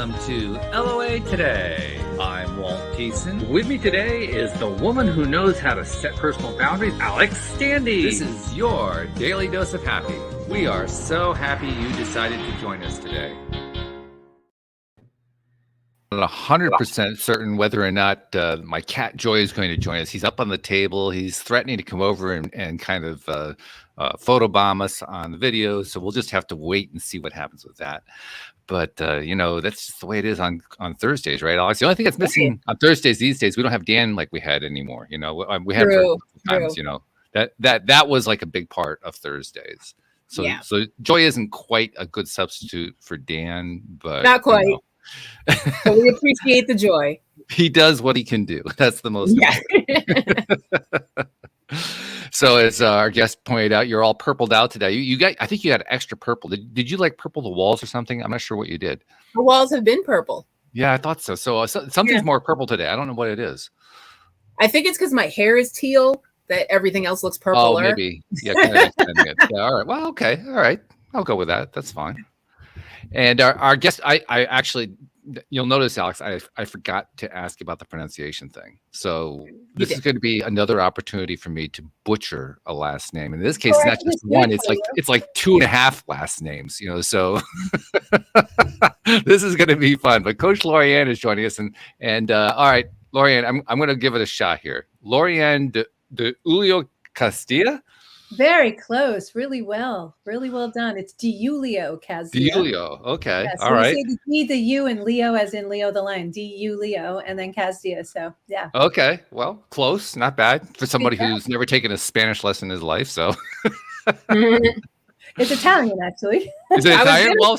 welcome to LOA Today. I'm Walt Thiessen. With me today is the woman who knows how to set personal boundaries, Alex Standy. This is your daily dose of happy. We are so happy you decided to join us today. I'm not 100% certain whether or not my cat Joy is going to join us. He's up on the table. He's threatening to come over and kind of photobomb us on the video. So we'll just have to wait and see what happens with that. But, that's just the way it is on Thursdays, right, Alex? The only thing that's missing on Thursdays these days, we don't have Dan like we had anymore. We had for times, that was like a big part of Thursdays. So Joy isn't quite a good substitute for Dan, but not quite. But we appreciate the joy. He does what he can do. That's the most important. So as our guest pointed out, you're all purpled out today. I think you had extra purple. Did you like purple the walls or something? I'm not sure what you did. The walls have been purple. Yeah, I thought so. So something's more purple today. I don't know what it is. I think it's because my hair is teal that everything else looks purple. Oh, maybe. Yeah, kind of extending it. Yeah, all right. Well, okay. All right. I'll go with that. That's fine. And our guest, I actually, you'll notice, Alex, I forgot to ask about the pronunciation thing. So this is going to be another opportunity for me to butcher a last name. In this case, it's not just one; it's like 2.5 last names. So this is going to be fun. But Coach Lorianne is joining us, and all right, Lorianne, I'm going to give it a shot here. Lorianne de Iulio Casdia. Very close. Really well done. It's Iulio Casdia. Iulio. Okay. Yeah, so all right. Say the D, the U, and Leo as in Leo the lion. Iulio, and then Casdia. So yeah. Okay. Well, close. Not bad for somebody who's never taken a Spanish lesson in his life. So it's Italian, actually. Is it Italian? Well,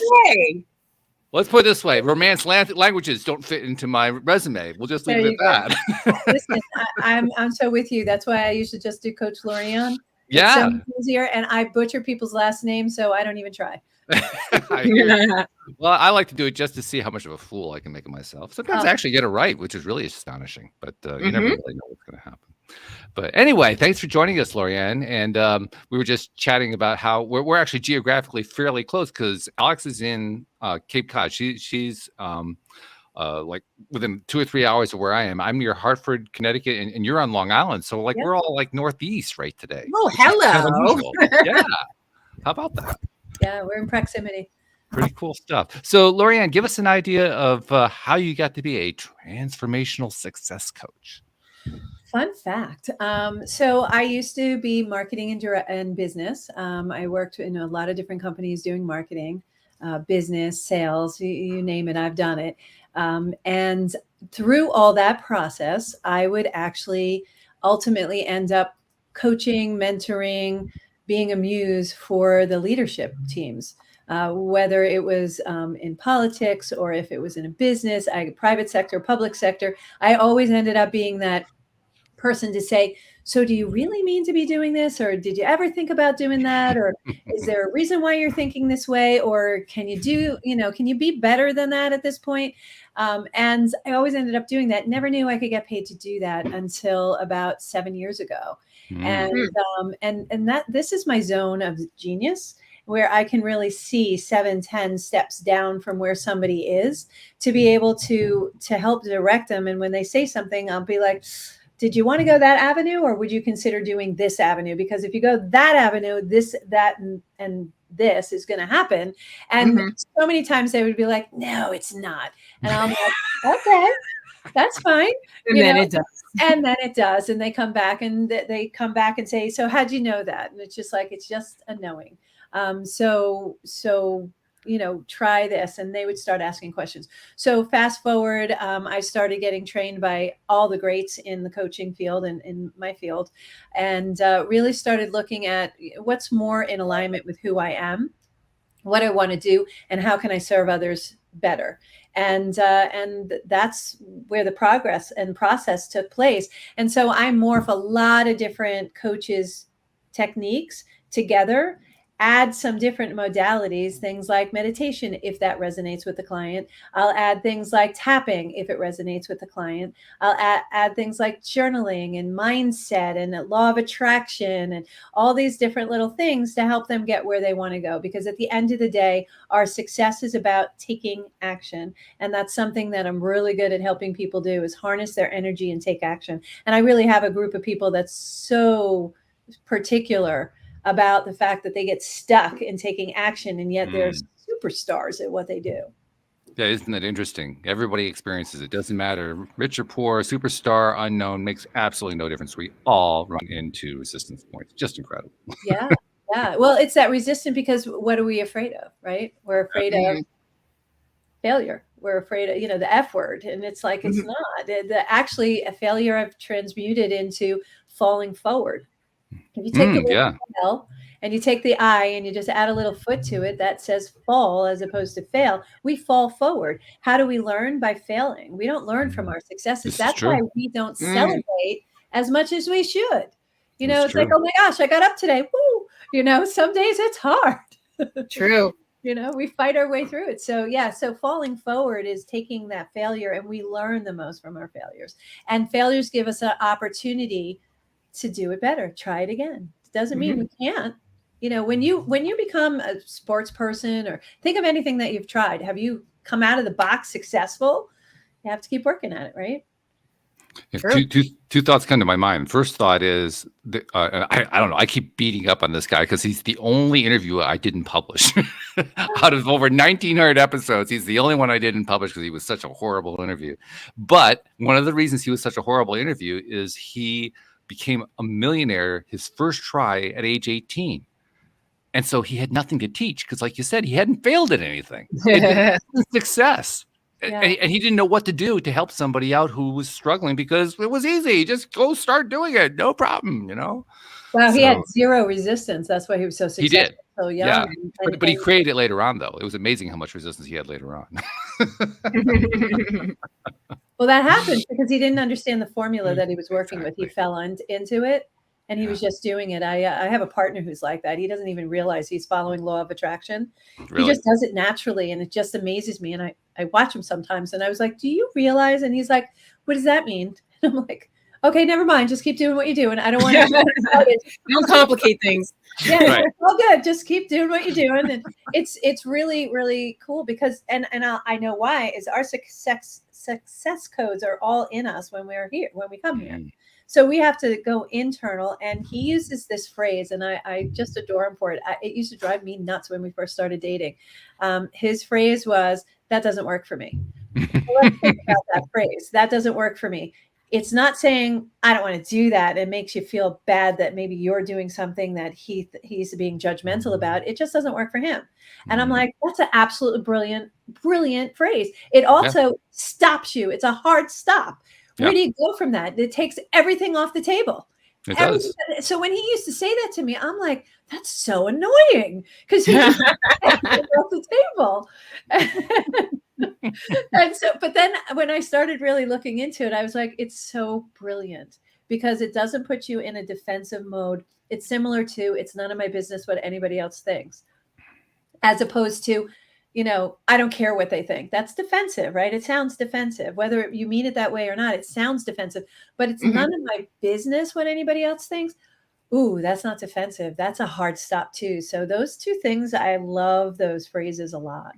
let's put it this way: Romance languages don't fit into my resume. We'll just leave it at that. Listen, I'm so with you. That's why I usually just do Coach Lorianne. Yeah. It's so easier, and I butcher people's last names, so I don't even try. Well, I like to do it just to see how much of a fool I can make of myself. Sometimes I actually get it right, which is really astonishing, but you never really know what's going to happen. But anyway, thanks for joining us, Lorianne. And we were just chatting about how we're actually geographically fairly close because Alex is in Cape Cod. She's like within 2 or 3 hours of where I am. I'm near Hartford, Connecticut, and you're on Long Island. So we're all like Northeast right today. Oh, hello. Yeah. How about that? Yeah, we're in proximity. Pretty cool stuff. So Lorianne, give us an idea of how you got to be a transformational success coach. Fun fact. So I used to be marketing and business. I worked in a lot of different companies doing marketing, business, sales, you name it, I've done it. And through all that process, I would actually ultimately end up coaching, mentoring, being a muse for the leadership teams, whether it was in politics or if it was in a business, private sector, public sector. I always ended up being that person to say, so do you really mean to be doing this? Or did you ever think about doing that? Or is there a reason why you're thinking this way? Or can you be better than that at this point? And I always ended up doing that. Never knew I could get paid to do that until about 7 years ago. And that this is my zone of genius, where I can really see 7-10 steps down from where somebody is to be able to help direct them. And when they say something, I'll be like, did you want to go that avenue, or would you consider doing this avenue? Because if you go that avenue, this, that, and this is going to happen. And so many times they would be like, no, it's not. And I'm like, okay, that's fine. And then it does. And then it does. And they come back and say, so how'd you know that? And it's just like, it's just a knowing. So try this. And they would start asking questions. So fast forward, I started getting trained by all the greats in the coaching field and in my field, and really started looking at what's more in alignment with who I am, what I want to do, and how can I serve others better. And that's where the progress and process took place. And so I morph a lot of different coaches' techniques together add some different modalities, things like meditation, if that resonates with the client. I'll add things like tapping, if it resonates with the client. I'll add things like journaling and mindset and law of attraction and all these different little things to help them get where they want to go. Because at the end of the day, our success is about taking action. And that's something that I'm really good at helping people do, is harness their energy and take action. And I really have a group of people that's so particular about the fact that they get stuck in taking action, and yet they're superstars at what they do. Yeah, isn't that interesting? Everybody experiences it. Doesn't matter, rich or poor, superstar, unknown, makes absolutely no difference. We all run into resistance points. Just incredible. Yeah. Yeah. Well, it's that resistance because what are we afraid of, right? We're afraid of failure. We're afraid of, the F word. And it's like, it's not. Actually, a failure I've transmuted into falling forward. If you take the word fail and you take the I and you just add a little foot to it that says fall as opposed to fail, we fall forward. How do we learn? By failing. We don't learn from our successes. That's why we don't celebrate as much as we should. It's like, oh my gosh, I got up today. Woo! Some days it's hard. True. We fight our way through it. So so falling forward is taking that failure, and we learn the most from our failures. And failures give us an opportunity to do it better. Try it again. It doesn't mean we can't. When you become a sports person, or think of anything that you've tried, have you come out of the box successful? You have to keep working at it, right? Yeah, two thoughts come to my mind. First thought is, I don't know, I keep beating up on this guy because he's the only interview I didn't publish. Out of over 1,900 episodes, he's the only one I didn't publish because he was such a horrible interview. But one of the reasons he was such a horrible interview is he became a millionaire his first try at age 18. And so he had nothing to teach because, like you said, he hadn't failed at anything. It was success. Yeah. And he didn't know what to do to help somebody out who was struggling, because it was easy. Just go start doing it. No problem, Well, he had zero resistance. That's why he was so successful. He did. So young. Yeah. But he created it later on, though. It was amazing how much resistance he had later on. Well, that happened because he didn't understand the formula that he was working with. He fell into it, and he was just doing it. I have a partner who's like that. He doesn't even realize he's following law of attraction. Really? He just does it naturally, and it just amazes me. And I watch him sometimes, and I was like, do you realize? And he's like, what does that mean? And I'm like, okay, never mind. Just keep doing what you do. And I don't want to don't complicate things. Yeah, right. It's all good. Just keep doing what you're doing. And it's really, really cool because, and I know why, is our success codes are all in us when we're here, when we come here. So we have to go internal. And he uses this phrase, and I just adore him for it. It used to drive me nuts when we first started dating. His phrase was, that doesn't work for me. Well, let's think about that phrase. That doesn't work for me. It's not saying I don't want to do that. It makes you feel bad that maybe you're doing something that he's being judgmental about. It just doesn't work for him. And I'm like, that's an absolutely brilliant phrase. It also stops you. It's a hard stop. Where do you go from that? It takes everything off the table. It does. So when he used to say that to me, I'm like, that's so annoying because he's off the table. And so, but then when I started really looking into it, I was like, it's so brilliant because it doesn't put you in a defensive mode. It's similar to, it's none of my business what anybody else thinks, as opposed to, I don't care what they think. That's defensive, right? It sounds defensive, whether you mean it that way or not. It sounds defensive, but it's none of my business what anybody else thinks. Ooh, that's not defensive. That's a hard stop too. So those two things, I love those phrases a lot.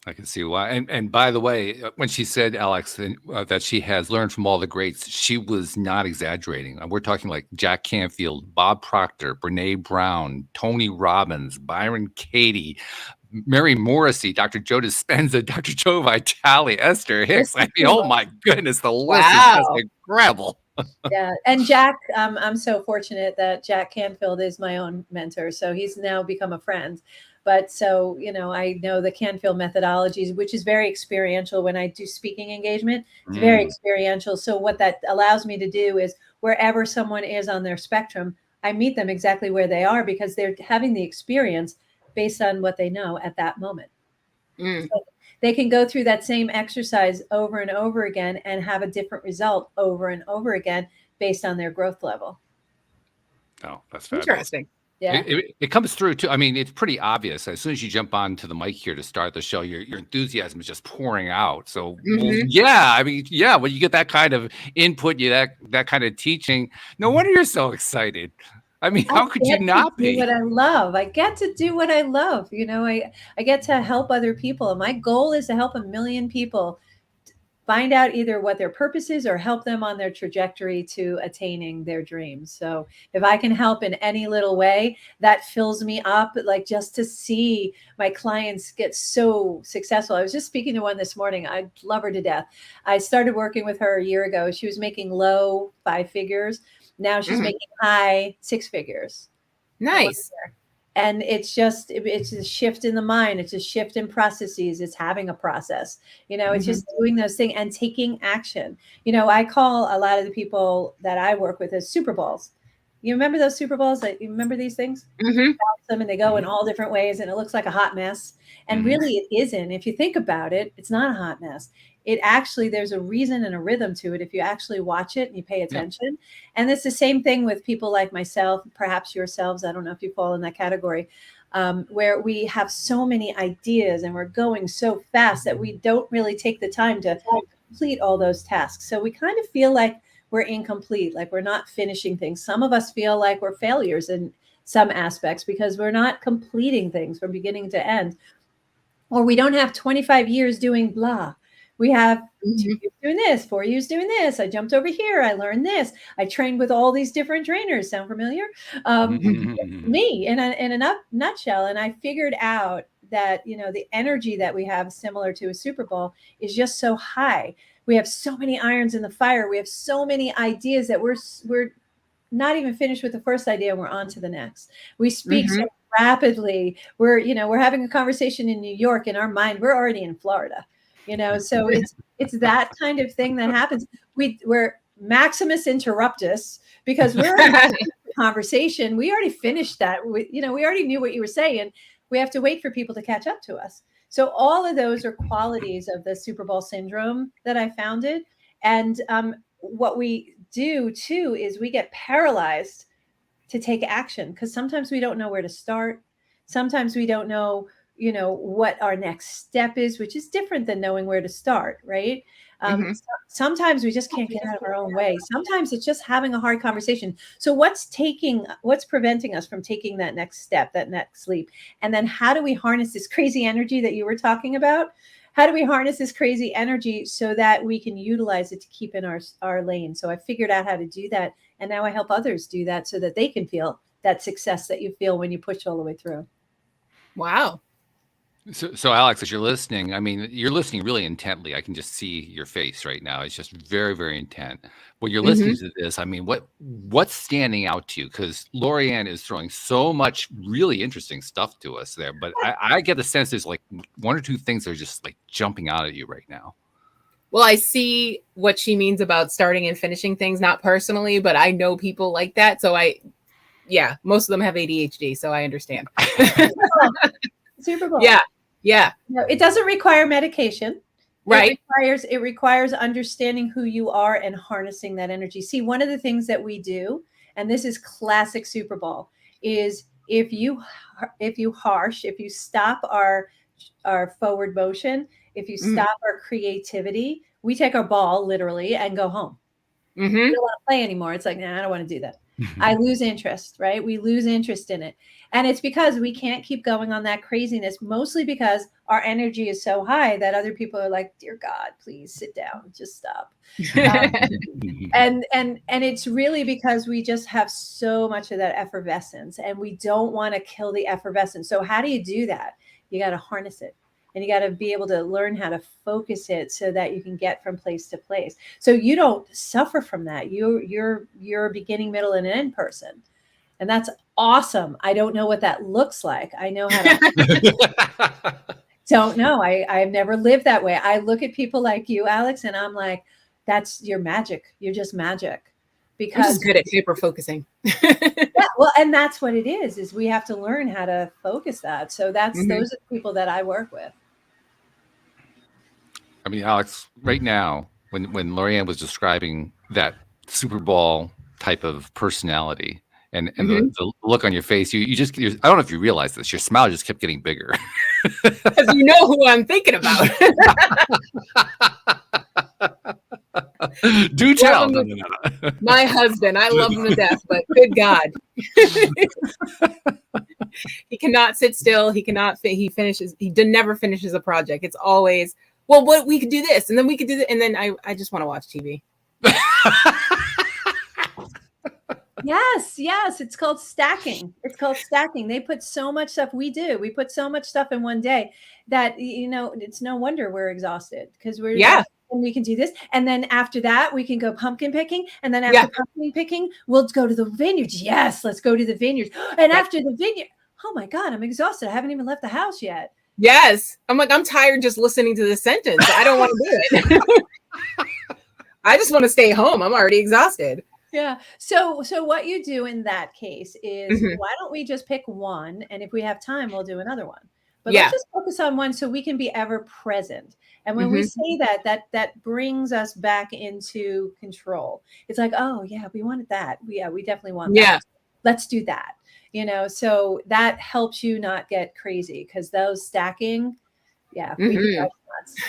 I can see why. And by the way, when she said, Alex, that she has learned from all the greats, she was not exaggerating. We're talking like Jack Canfield, Bob Proctor, Brene Brown, Tony Robbins, Byron Katie, Mary Morrissey, Dr. Joe Dispenza, Dr. Joe Vitale, Esther Hicks. I mean, oh my goodness, the list is just incredible. Yeah. And Jack, I'm so fortunate that Jack Canfield is my own mentor. So he's now become a friend. But so, I know the Canfield methodologies, which is very experiential. When I do speaking engagement, it's very experiential. So what that allows me to do is wherever someone is on their spectrum, I meet them exactly where they are because they're having the experience based on what they know at that moment. So they can go through that same exercise over and over again and have a different result over and over again based on their growth level. Oh, that's fabulous. Interesting. Yeah. It comes through too. I mean, it's pretty obvious. As soon as you jump onto the mic here to start the show, your enthusiasm is just pouring out. So, well, Mhm. yeah, I mean, yeah, when you get that kind of input, that kind of teaching, no wonder you're so excited. I mean, I how could you get to not do what be? I love. I get to do what I love. You know, I get to help other people. My goal is to help 1 million people find out either what their purpose is or help them on their trajectory to attaining their dreams. So if I can help in any little way, that fills me up. Like just to see my clients get so successful. I was just speaking to one this morning. I love her to death. I started working with her a year ago. She was making low 5 figures. Now she's Mhm. making high 6 figures. Nice. And it's a shift in the mind, it's a shift in processes, it's having a process, it's just doing those things and taking action. I call a lot of the people that I work with as super balls. You remember those super balls? That you remember these things? Mhm. Them and they go in all different ways and it looks like a hot mess, and Mhm. really it isn't. If you think about it, it's not a hot mess. It actually, there's a reason and a rhythm to it if you actually watch it and you pay attention. And it's the same thing with people like myself, perhaps yourselves. I don't know if you fall in that category, where we have so many ideas and we're going so fast that we don't really take the time to complete all those tasks. So we kind of feel like we're incomplete, like we're not finishing things. Some of us feel like we're failures in some aspects because we're not completing things from beginning to end, or we don't have 25 years doing blah. We have 2 Mhm. years doing this, 4 years doing this. I jumped over here. I learned this. I trained with all these different trainers. Sound familiar? Mhm. Me in a nutshell. And I figured out that, the energy that we have similar to a Super Bowl is just so high. We have so many irons in the fire. We have so many ideas that we're not even finished with the first idea and we're on to the next. We speak so Mhm. rapidly. We're having a conversation in New York, in our mind we're already in Florida. So it's that kind of thing that happens. We're Maximus interruptus because we're already in the conversation. We already finished that. We already knew what you were saying. We have to wait for people to catch up to us. So all of those are qualities of the Super Bowl syndrome that I founded. And what we do too is we get paralyzed to take action because sometimes we don't know where to start. Sometimes we don't know, what our next step is, which is different than knowing where to start, right? Mhm. Sometimes we just can't get out of our own way. Sometimes it's just having a hard conversation. So what's preventing us from taking that next step, that next leap? And then how do we harness this crazy energy that you were talking about? How do we harness this crazy energy so that we can utilize it to keep in our lane? So I figured out how to do that, and now I help others do that so that they can feel that success that you feel when you push all the way through. Wow. So Alex, as you're listening, I mean, you're listening really intently. I can just see your face right now. It's just very, very intent. When you're listening Mhm. to this, I mean, what's standing out to you? Because Lorianne is throwing so much really interesting stuff to us there, but I get the sense there's like one or two things that are just like jumping out at you right now. Well, I see what she means about starting and finishing things, not personally, but I know people like that. So most of them have ADHD, so I understand. Super Bowl. Yeah. Yeah. No, it doesn't require medication. Right. It requires understanding who you are and harnessing that energy. See, one of the things that we do, and this is classic Super Bowl, is if you stop our forward motion, if you Mhm. stop our creativity, we take our ball literally and go home. We Mhm. don't want to play anymore. It's like, nah, I don't want to do that. I lose interest, right? We lose interest in it. And it's because we can't keep going on that craziness, mostly because our energy is so high that other people are like, dear God, please sit down, just stop. And it's really because we just have so much of that effervescence and we don't want to kill the effervescence. So how do you do that? You got to harness it. And you got to be able to learn how to focus it so that you can get from place to place. So you don't suffer from that. You're a beginning, middle, and end person. And that's awesome. I don't know what that looks like. I know how to don't know. I've never lived that way. I look at people like you, Alex, and I'm like, that's your magic. You're just magic. I'm just Because good at hyper focusing. yeah, well, and that's what it is we have to learn how to focus that. So Mhm. those are the people that I work with. I mean, Alex, right now, when Lorianne was describing that Super Bowl type of personality, and the look on your face, I don't know if you realize this, your smile just kept getting bigger. Because you know who I'm thinking about. Do tell. No. My husband, I love him to death, but good God. He cannot sit still. He never finishes a project. It's always, well, what we could do this, and then we could do that, and then I just want to watch TV. Yes. It's called stacking. They put so much stuff. We put so much stuff in one day that, it's no wonder we're exhausted, because and we can do this. And then after that, we can go pumpkin picking. And then after pumpkin picking, we'll go to the vineyards. Yes, let's go to the vineyards. And after the vineyard, oh my God, I'm exhausted. I haven't even left the house yet. Yes. I'm tired just listening to this sentence. I don't want to do it. I just want to stay home. I'm already exhausted. Yeah. So what you do in that case is, why don't we just pick one? And if we have time, we'll do another one. But let's just focus on one so we can be ever present. And when we say that brings us back into control. It's like, oh yeah, we wanted that. We definitely want that. Let's do that. So that helps you not get crazy, because those stacking, we can drive nuts.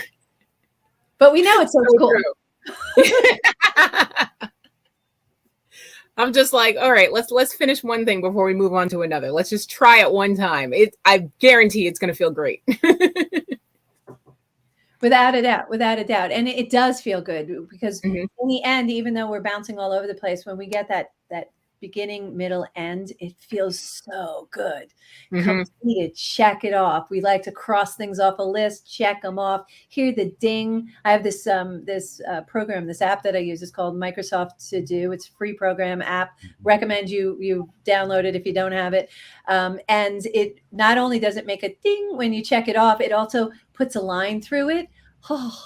But we know it's so cool. I'm just like, all right, let's finish one thing before we move on to another. Let's just try it one time. I guarantee it's going to feel great. Without a doubt. And it does feel good, because in the end, even though we're bouncing all over the place, when we get that beginning, middle, end, it feels so good. Completed, check it off. We like to cross things off a list, check them off, hear the ding. I have this program, this app that I use. It's called Microsoft To Do. It's a free program app. Recommend you download it if you don't have it. And it not only does it make a ding when you check it off, it also puts a line through it. Oh,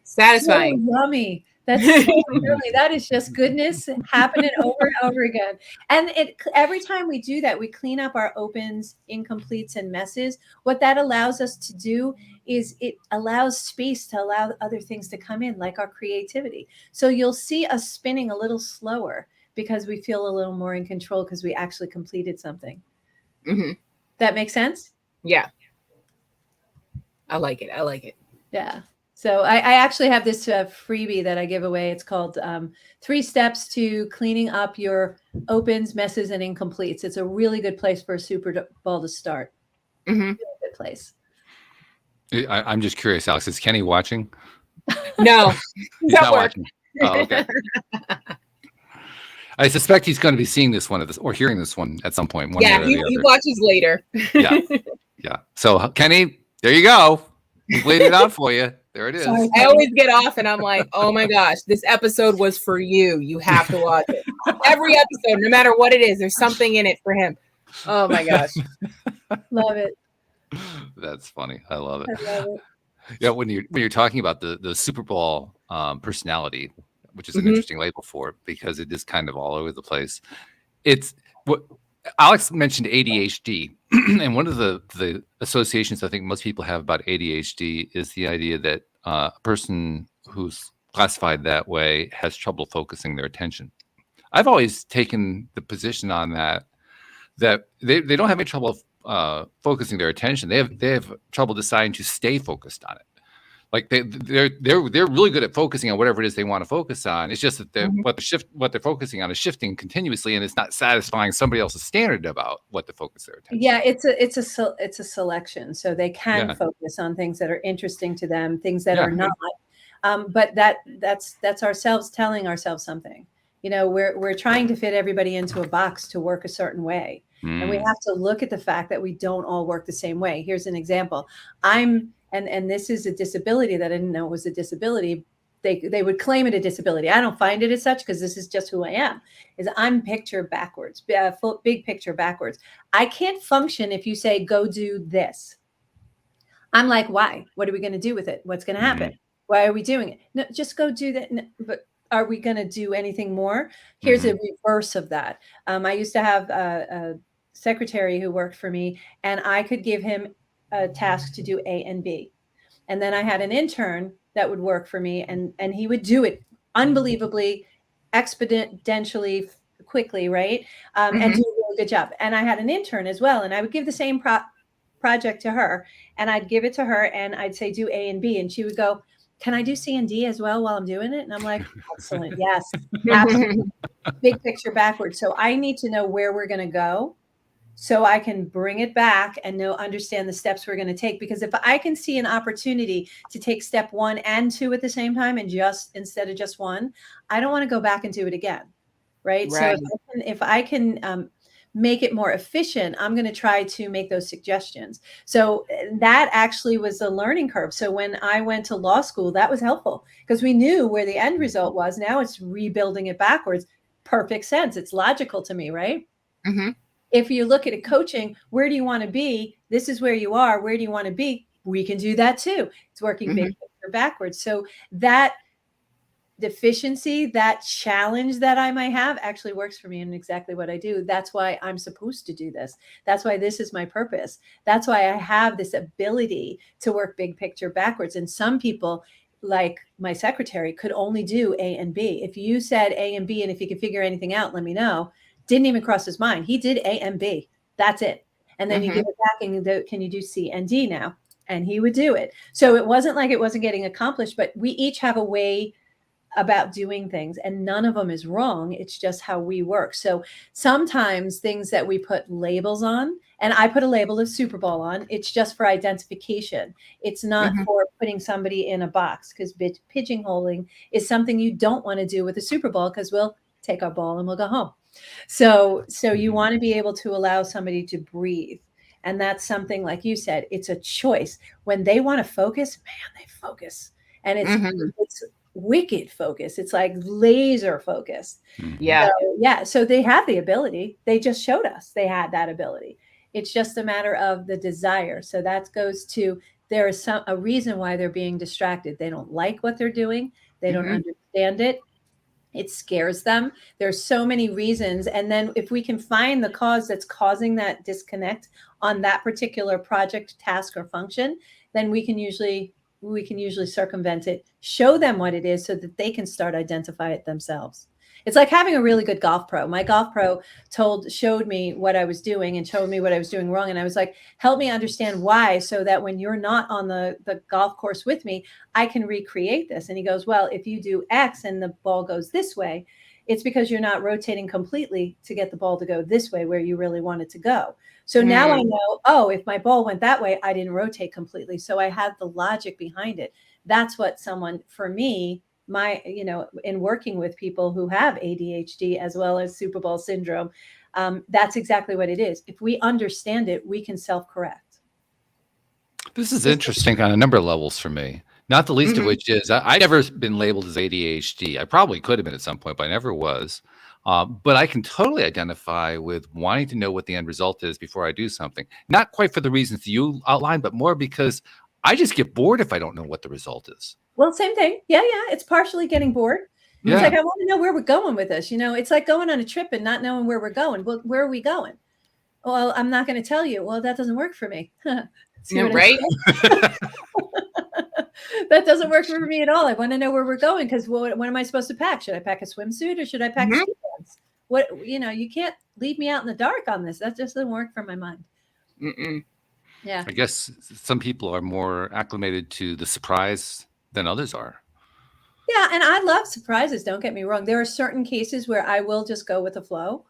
satisfying. So yummy. That's so yummy. That is just goodness happening over and over again. And every time we do that, we clean up our opens, incompletes, and messes. What that allows us to do is it allows space to allow other things to come in, like our creativity. So you'll see us spinning a little slower, because we feel a little more in control, because we actually completed something. That makes sense? Yeah. I like it. Yeah. So I actually have this freebie that I give away. It's called 3 Steps to Cleaning Up Your Opens, Messes, and Incompletes. It's a really good place for a Super Bowl to start. Really good place. I'm just curious, Alex, is Kenny watching? No, he's not watching. Oh, okay. I suspect he's going to be seeing this one or hearing this one at some point. He watches later. Yeah. So Kenny, there you go. We've laid it out for you. There it is. Sorry, I always get off and I'm like, oh my gosh, this episode was for you. You have to watch it. Every episode, no matter what it is, there's something in it for him. Oh my gosh. Love it. That's funny. I love it. I love it. Yeah, when you're talking about the Super Bowl personality, which is an interesting label for it, because it is kind of all over the place. It's what Alex mentioned, ADHD. And one of the associations I think most people have about ADHD is the idea that a person who's classified that way has trouble focusing their attention. I've always taken the position on that they don't have any trouble focusing their attention. They have trouble deciding to stay focused on it. Like they're really good at focusing on whatever it is they want to focus on. It's just that what they're focusing on is shifting continuously, and it's not satisfying somebody else's standard about what to focus their attention. Yeah, it's a selection, so they can focus on things that are interesting to them, things that are not. But that's ourselves telling ourselves something. We're trying to fit everybody into a box to work a certain way, and we have to look at the fact that we don't all work the same way. Here's an example. And this is a disability that I didn't know was a disability. They would claim it a disability. I don't find it as such, because this is just who I am. Is I'm picture backwards, big picture backwards. I can't function if you say, go do this. I'm like, why? What are we going to do with it? What's going to happen? Why are we doing it? No, just go do that. No, but are we going to do anything more? Here's a reverse of that. I used to have a secretary who worked for me, and I could give him a task to do A and B. And then I had an intern that would work for me, and he would do it unbelievably, exponentially quickly, right? And do a really good job. And I had an intern as well, and I would give the same project to her, and I'd give it to her, and I'd say do A and B, and she would go, "Can I do C and D as well while I'm doing it?" And I'm like, "Excellent, yes, absolutely." Big picture backwards. So I need to know where we're going to go, so I can bring it back and understand the steps we're going to take. Because if I can see an opportunity to take step 1 and 2 at the same time, and just instead of just one, I don't want to go back and do it again. Right. Right. So if I can make it more efficient, I'm going to try to make those suggestions. So that actually was a learning curve. So when I went to law school, that was helpful because we knew where the end result was. Now it's rebuilding it backwards. Perfect sense. It's logical to me, right? Mm-hmm. If you look at a coaching, where do you want to be? This is where you are. Where do you want to be? We can do that too. It's working big picture backwards. So that deficiency, that challenge that I might have actually works for me and exactly what I do. That's why I'm supposed to do this. That's why this is my purpose. That's why I have this ability to work big picture backwards. And some people, like my secretary, could only do A and B. If you said A and B, and if you could figure anything out, let me know. Didn't even cross his mind. He did A and B. That's it. And then you give it back and can you do C and D now? And he would do it. So it wasn't like it wasn't getting accomplished, but we each have a way about doing things, and none of them is wrong. It's just how we work. So sometimes things that we put labels on, and I put a label of Super Bowl on, it's just for identification. It's not for putting somebody in a box, because pigeonholing is something you don't want to do with a Super Bowl, because we'll take our ball and we'll go home. So you want to be able to allow somebody to breathe. And that's something, like you said, it's a choice. When they want to focus, man, they focus. And it's wicked focus. It's like laser focused. Yeah. So they have the ability. They just showed us they had that ability. It's just a matter of the desire. So that goes to, there is a reason why they're being distracted. They don't like what they're doing. They don't understand it. It scares them. There's so many reasons. And then if we can find the cause that's causing that disconnect on that particular project, task, or function, then we can usually circumvent it, show them what it is so that they can start identify it themselves. It's like having a really good golf pro. My golf pro showed me what I was doing and showed me what I was doing wrong. And I was like, help me understand why, so that when you're not on the golf course with me, I can recreate this. And he goes, well, if you do X and the ball goes this way, it's because you're not rotating completely to get the ball to go this way where you really want it to go. So now I know, oh, if my ball went that way, I didn't rotate completely. So I had the logic behind it. That's what for me, in working with people who have ADHD as well as Super Bowl syndrome, that's exactly what it is. If we understand it, we can self-correct. This is interesting on a number of levels for me. Not the least of which is I've never been labeled as ADHD. I probably could have been at some point, but I never was. But I can totally identify with wanting to know what the end result is before I do something. Not quite for the reasons you outlined, but more because I just get bored if I don't know what the result is. Well, same thing. Yeah. It's partially getting bored. Yeah. It's like, I want to know where we're going with this. It's like going on a trip and not knowing where we're going. Well, where are we going? Well, I'm not going to tell you. Well, that doesn't work for me. Right. That doesn't work for me at all. I want to know where we're going, because what am I supposed to pack? Should I pack a swimsuit or should I pack ski pants? What, you can't leave me out in the dark on this. That just doesn't work for my mind. Yeah. I guess some people are more acclimated to the surprise than others are. Yeah. And I love surprises. Don't get me wrong. There are certain cases where I will just go with the flow.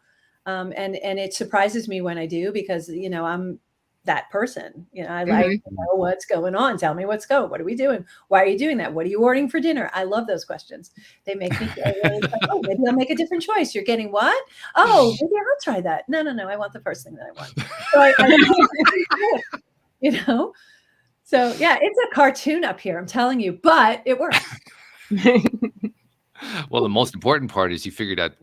And it surprises me when I do, because, I'm that person. I like to know what's going on. Tell me what's going. What are we doing? Why are you doing that? What are you ordering for dinner? I love those questions. They make me feel really like, oh, maybe I'll make a different choice. You're getting what? Oh, maybe I'll try that. No. I want the first thing that I want. So So yeah, it's a cartoon up here, I'm telling you, but it works. Well, the most important part is you figured out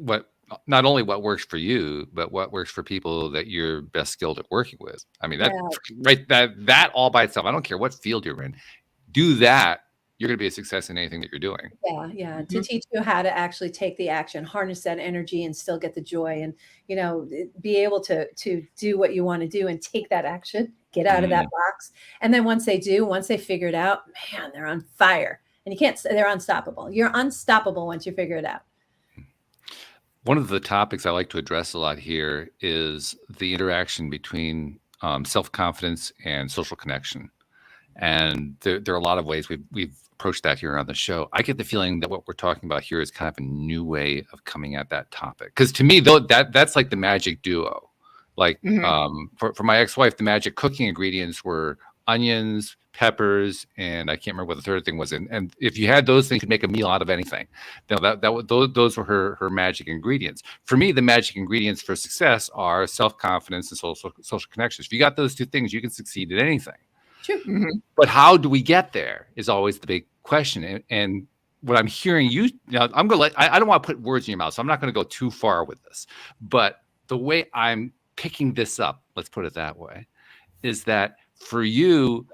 not only what works for you, but what works for people that you're best skilled at working with. I mean, that all by itself, I don't care what field you're in, do that, you're going to be a success in anything that you're doing. Yeah. To teach you how to actually take the action, harness that energy, and still get the joy, and be able to do what you want to do and take that action, get out of that box. And then once they figure it out, man, they're on fire. And they're unstoppable. You're unstoppable once you figure it out. One of the topics I like to address a lot here is the interaction between self-confidence and social connection. And there are a lot of ways we've approached that here on the show. I get the feeling that what we're talking about here is kind of a new way of coming at that topic. Because to me, though, that's like the magic duo. Like for my ex-wife, the magic cooking ingredients were onions, peppers, and I can't remember what the third thing was. And if you had those things, you could make a meal out of anything. Now those were her magic ingredients. For me, the magic ingredients for success are self-confidence and social connections. If you got those two things, you can succeed at anything. True. But how do we get there is always the big question. And what I'm hearing you now, I'm gonna I don't want to put words in your mouth, so I'm not going to go too far with this. But the way I'm picking this up, let's put it that way, is that for you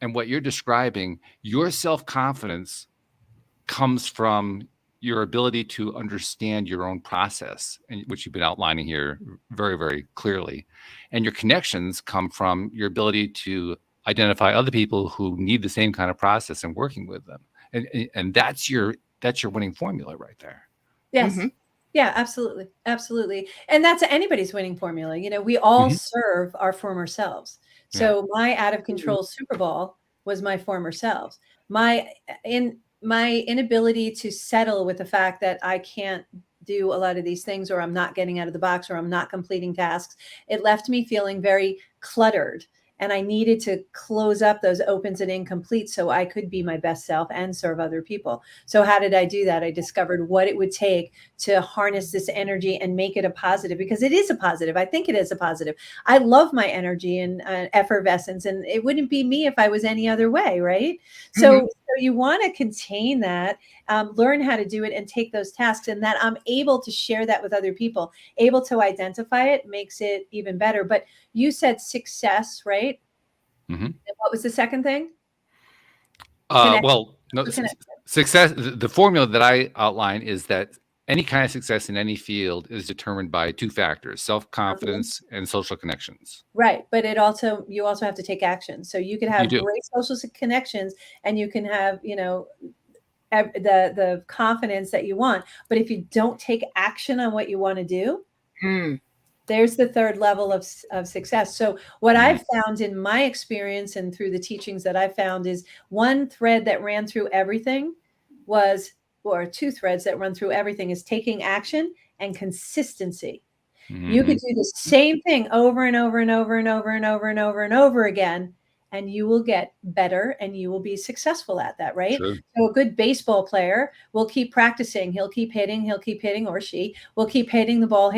and what you're describing, your self-confidence comes from your ability to understand your own process, which you've been outlining here very, very clearly. And your connections come from your ability to identify other people who need the same kind of process and working with them. And that's your winning formula right there. Yes. Yeah, absolutely. Absolutely. And that's anybody's winning formula. We all serve our former selves. So my out of control Super Bowl was my former selves. My inability to settle with the fact that I can't do a lot of these things, or I'm not getting out of the box, or I'm not completing tasks. It left me feeling very cluttered. And I needed to close up those opens and incompletes so I could be my best self and serve other people. So how did I do that? I discovered what it would take to harness this energy and make it a positive, because it is a positive. I think it is a positive. I love my energy and effervescence, and it wouldn't be me if I was any other way, right? So you want to contain that, learn how to do it, and take those tasks, and that I'm able to share that with other people, able to identify it, makes it even better. But you said success, right? And what was the second thing? Well, no, success. The formula that I outline is that any kind of success in any field is determined by two factors: self-confidence and social connections. Right, but you also have to take action. So you can have great social connections, and you can have the confidence that you want. But if you don't take action on what you want to do, there's the third level of success. So what I've found in my experience and through the teachings that I found is one thread that ran through everything or two threads that run through everything is taking action and consistency. You could do the same thing over and over and over and over and over and over and over again, and you will get better and you will be successful at that, right? Sure. So a good baseball player will keep practicing. He'll keep hitting, or she will keep hitting the ball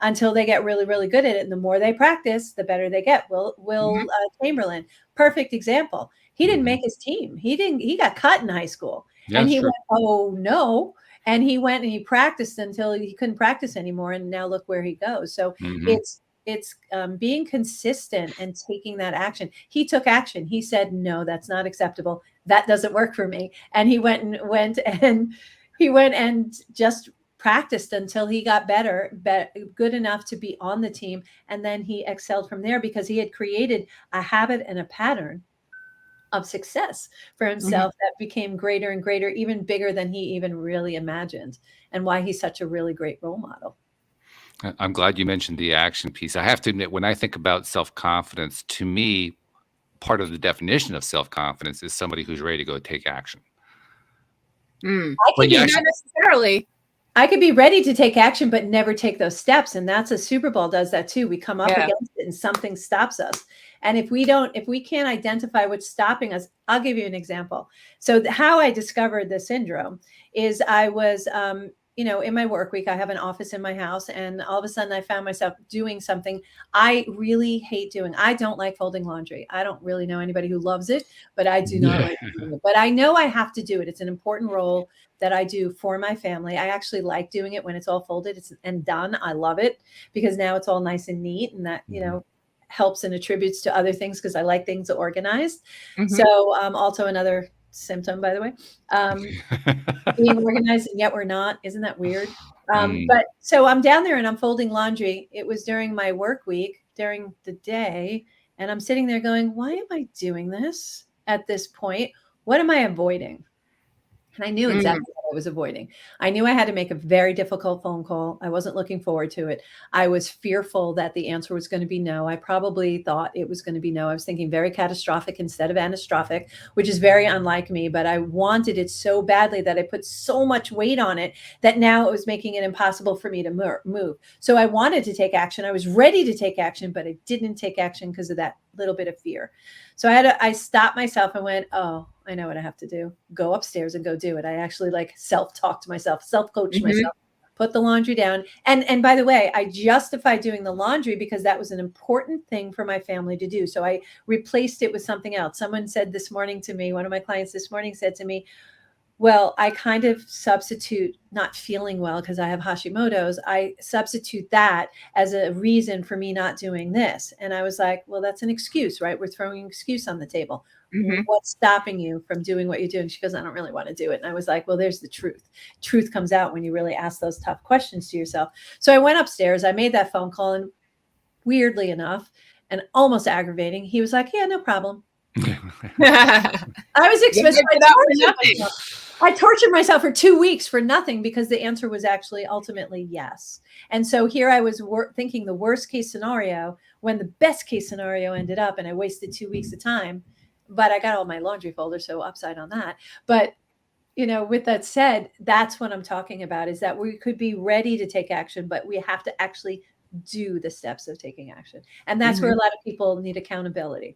until they get really, really good at it. And the more they practice, the better they get. Will Chamberlain, perfect example. He didn't make his team. He got cut in high school. Yeah, and he went, oh no. And he went and he practiced until he couldn't practice anymore. And now look where he goes. So it's being consistent and taking that action. He took action. He said, no, that's not acceptable. That doesn't work for me. And he went and just practiced until he got better, good enough to be on the team. And then he excelled from there because he had created a habit and a pattern of success for himself that became greater and greater, even bigger than he even really imagined, and why he's such a really great role model. I'm glad you mentioned the action piece. I have to admit, when I think about self-confidence, to me, part of the definition of self-confidence is somebody who's ready to go take action. Not necessarily. I could be ready to take action, but never take those steps. And that's a Super Bowl does that too. We come up against it and something stops us. And if we can't identify what's stopping us, I'll give you an example. So how I discovered the syndrome is I was, in my work week, I have an office in my house, and all of a sudden I found myself doing something I really hate doing. I don't like folding laundry. I don't really know anybody who loves it, but I do not like doing it. But I know I have to do it. It's an important role that I do for my family. I actually like doing it when it's all folded and done. I love it because now it's all nice and neat, and that, helps and attributes to other things because I like things organized. So also another symptom, by the way, being organized and yet we're not. Isn't that weird? But so I'm down there and I'm folding laundry. It was during my work week, during the day. And I'm sitting there going, why am I doing this at this point? What am I avoiding? And I knew exactly what I was avoiding. I knew I had to make a very difficult phone call. I wasn't looking forward to it. I was fearful that the answer was going to be no. I probably thought it was going to be no. I was thinking very catastrophic instead of anastrophic, which is very unlike me, but I wanted it so badly that I put so much weight on it that now it was making it impossible for me to move. So I wanted to take action. I was ready to take action, but I didn't take action because of that little bit of fear. So I stopped myself and went, oh, I know what I have to do. Go upstairs and go do it. I actually like self-talk to myself, self-coach myself, put the laundry down. And by the way, I justified doing the laundry because that was an important thing for my family to do. So I replaced it with something else. Someone said this morning to me, one of my clients this morning said to me, well, I kind of substitute not feeling well because I have Hashimoto's. I substitute that as a reason for me not doing this. And I was like, well, that's an excuse, right? We're throwing an excuse on the table. What's stopping you from doing what you're doing? She goes, I don't really want to do it. And I was like, well, there's the truth. Truth comes out when you really ask those tough questions to yourself. So I went upstairs, I made that phone call, and weirdly enough, and almost aggravating, he was like, yeah, no problem. I was expecting I tortured myself for 2 weeks for nothing because the answer was actually ultimately yes. And so here I was thinking the worst case scenario when the best case scenario ended up, and I wasted 2 weeks of time, but I got all my laundry folders, so upside on that. But, you know, with that said, that's what I'm talking about, is that we could be ready to take action, but we have to actually do the steps of taking action. And that's where a lot of people need accountability.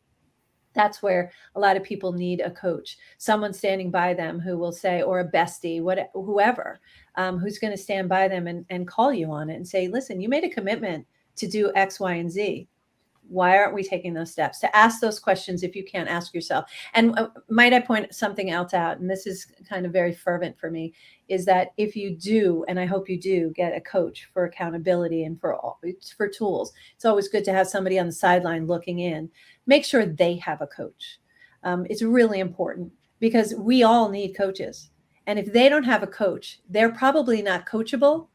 That's where a lot of people need a coach, someone standing by them who will say, or a bestie, whoever, who's going to stand by them and call you on it and say, listen, you made a commitment to do X, Y, and Z. Why aren't we taking those steps? To ask those questions if you can't ask yourself. And might I point something else out, and this is kind of very fervent for me, is that if you do, and I hope you do, get a coach for accountability and for tools, it's always good to have somebody on the sideline looking in. Make sure they have a coach. It's really important because we all need coaches. And if they don't have a coach, they're probably not coachable.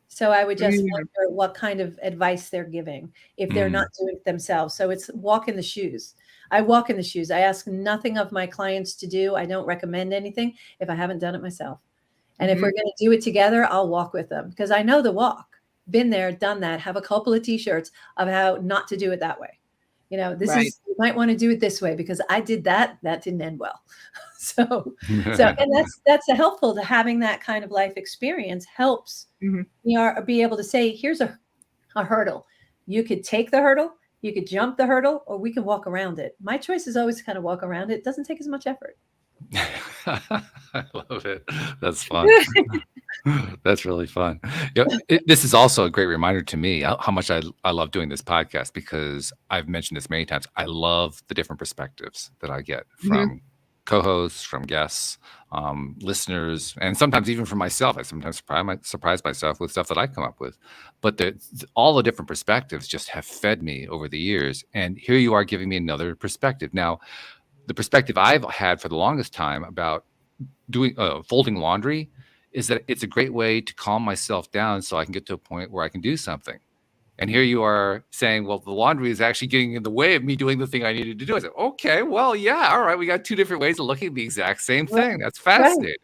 So I would just wonder what kind of advice they're giving if they're not doing it themselves. So it's walk in the shoes. I walk in the shoes. I ask nothing of my clients to do. I don't recommend anything if I haven't done it myself. And if we're going to do it together, I'll walk with them because I know the walk. Been there, done that, have a couple of t-shirts of how not to do it that way. You know, this is, you might want to do it this way because I did that. That didn't end well. So, and that's helpful to having that kind of life experience helps be able to say, here's a hurdle. You could take the hurdle, you could jump the hurdle, or we can walk around it. My choice is always to kind of walk around it. It doesn't take as much effort. I love it. That's fun. That's really fun. This is also a great reminder to me how much I love doing this podcast, because I've mentioned this many times. I love the different perspectives that I get from co-hosts, from guests, listeners, and sometimes even from myself. I sometimes surprise myself with stuff that I come up with. But all the different perspectives just have fed me over the years. And here you are giving me another perspective. Now, the perspective I've had for the longest time about doing folding laundry is that it's a great way to calm myself down so I can get to a point where I can do something. And here you are saying, well, the laundry is actually getting in the way of me doing the thing I needed to do. I said, okay, well, yeah, all right. We got two different ways of looking at the exact same thing. That's fascinating.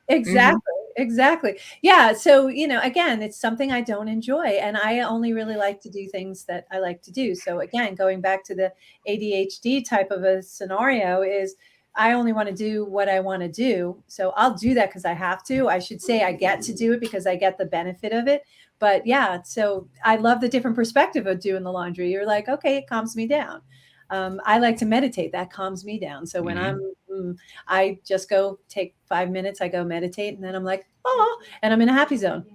Right. Exactly. Yeah. So, you know, again, it's something I don't enjoy, and I only really like to do things that I like to do. So again, going back to the ADHD type of a scenario is I only want to do what I want to do. So I'll do that because I have to. I should say I get to do it because I get the benefit of it. But yeah, so I love the different perspective of doing the laundry. You're like, okay, it calms me down. I like to meditate. That calms me down. So when I just go take 5 minutes, I go meditate, and then I'm like, oh, and I'm in a happy zone.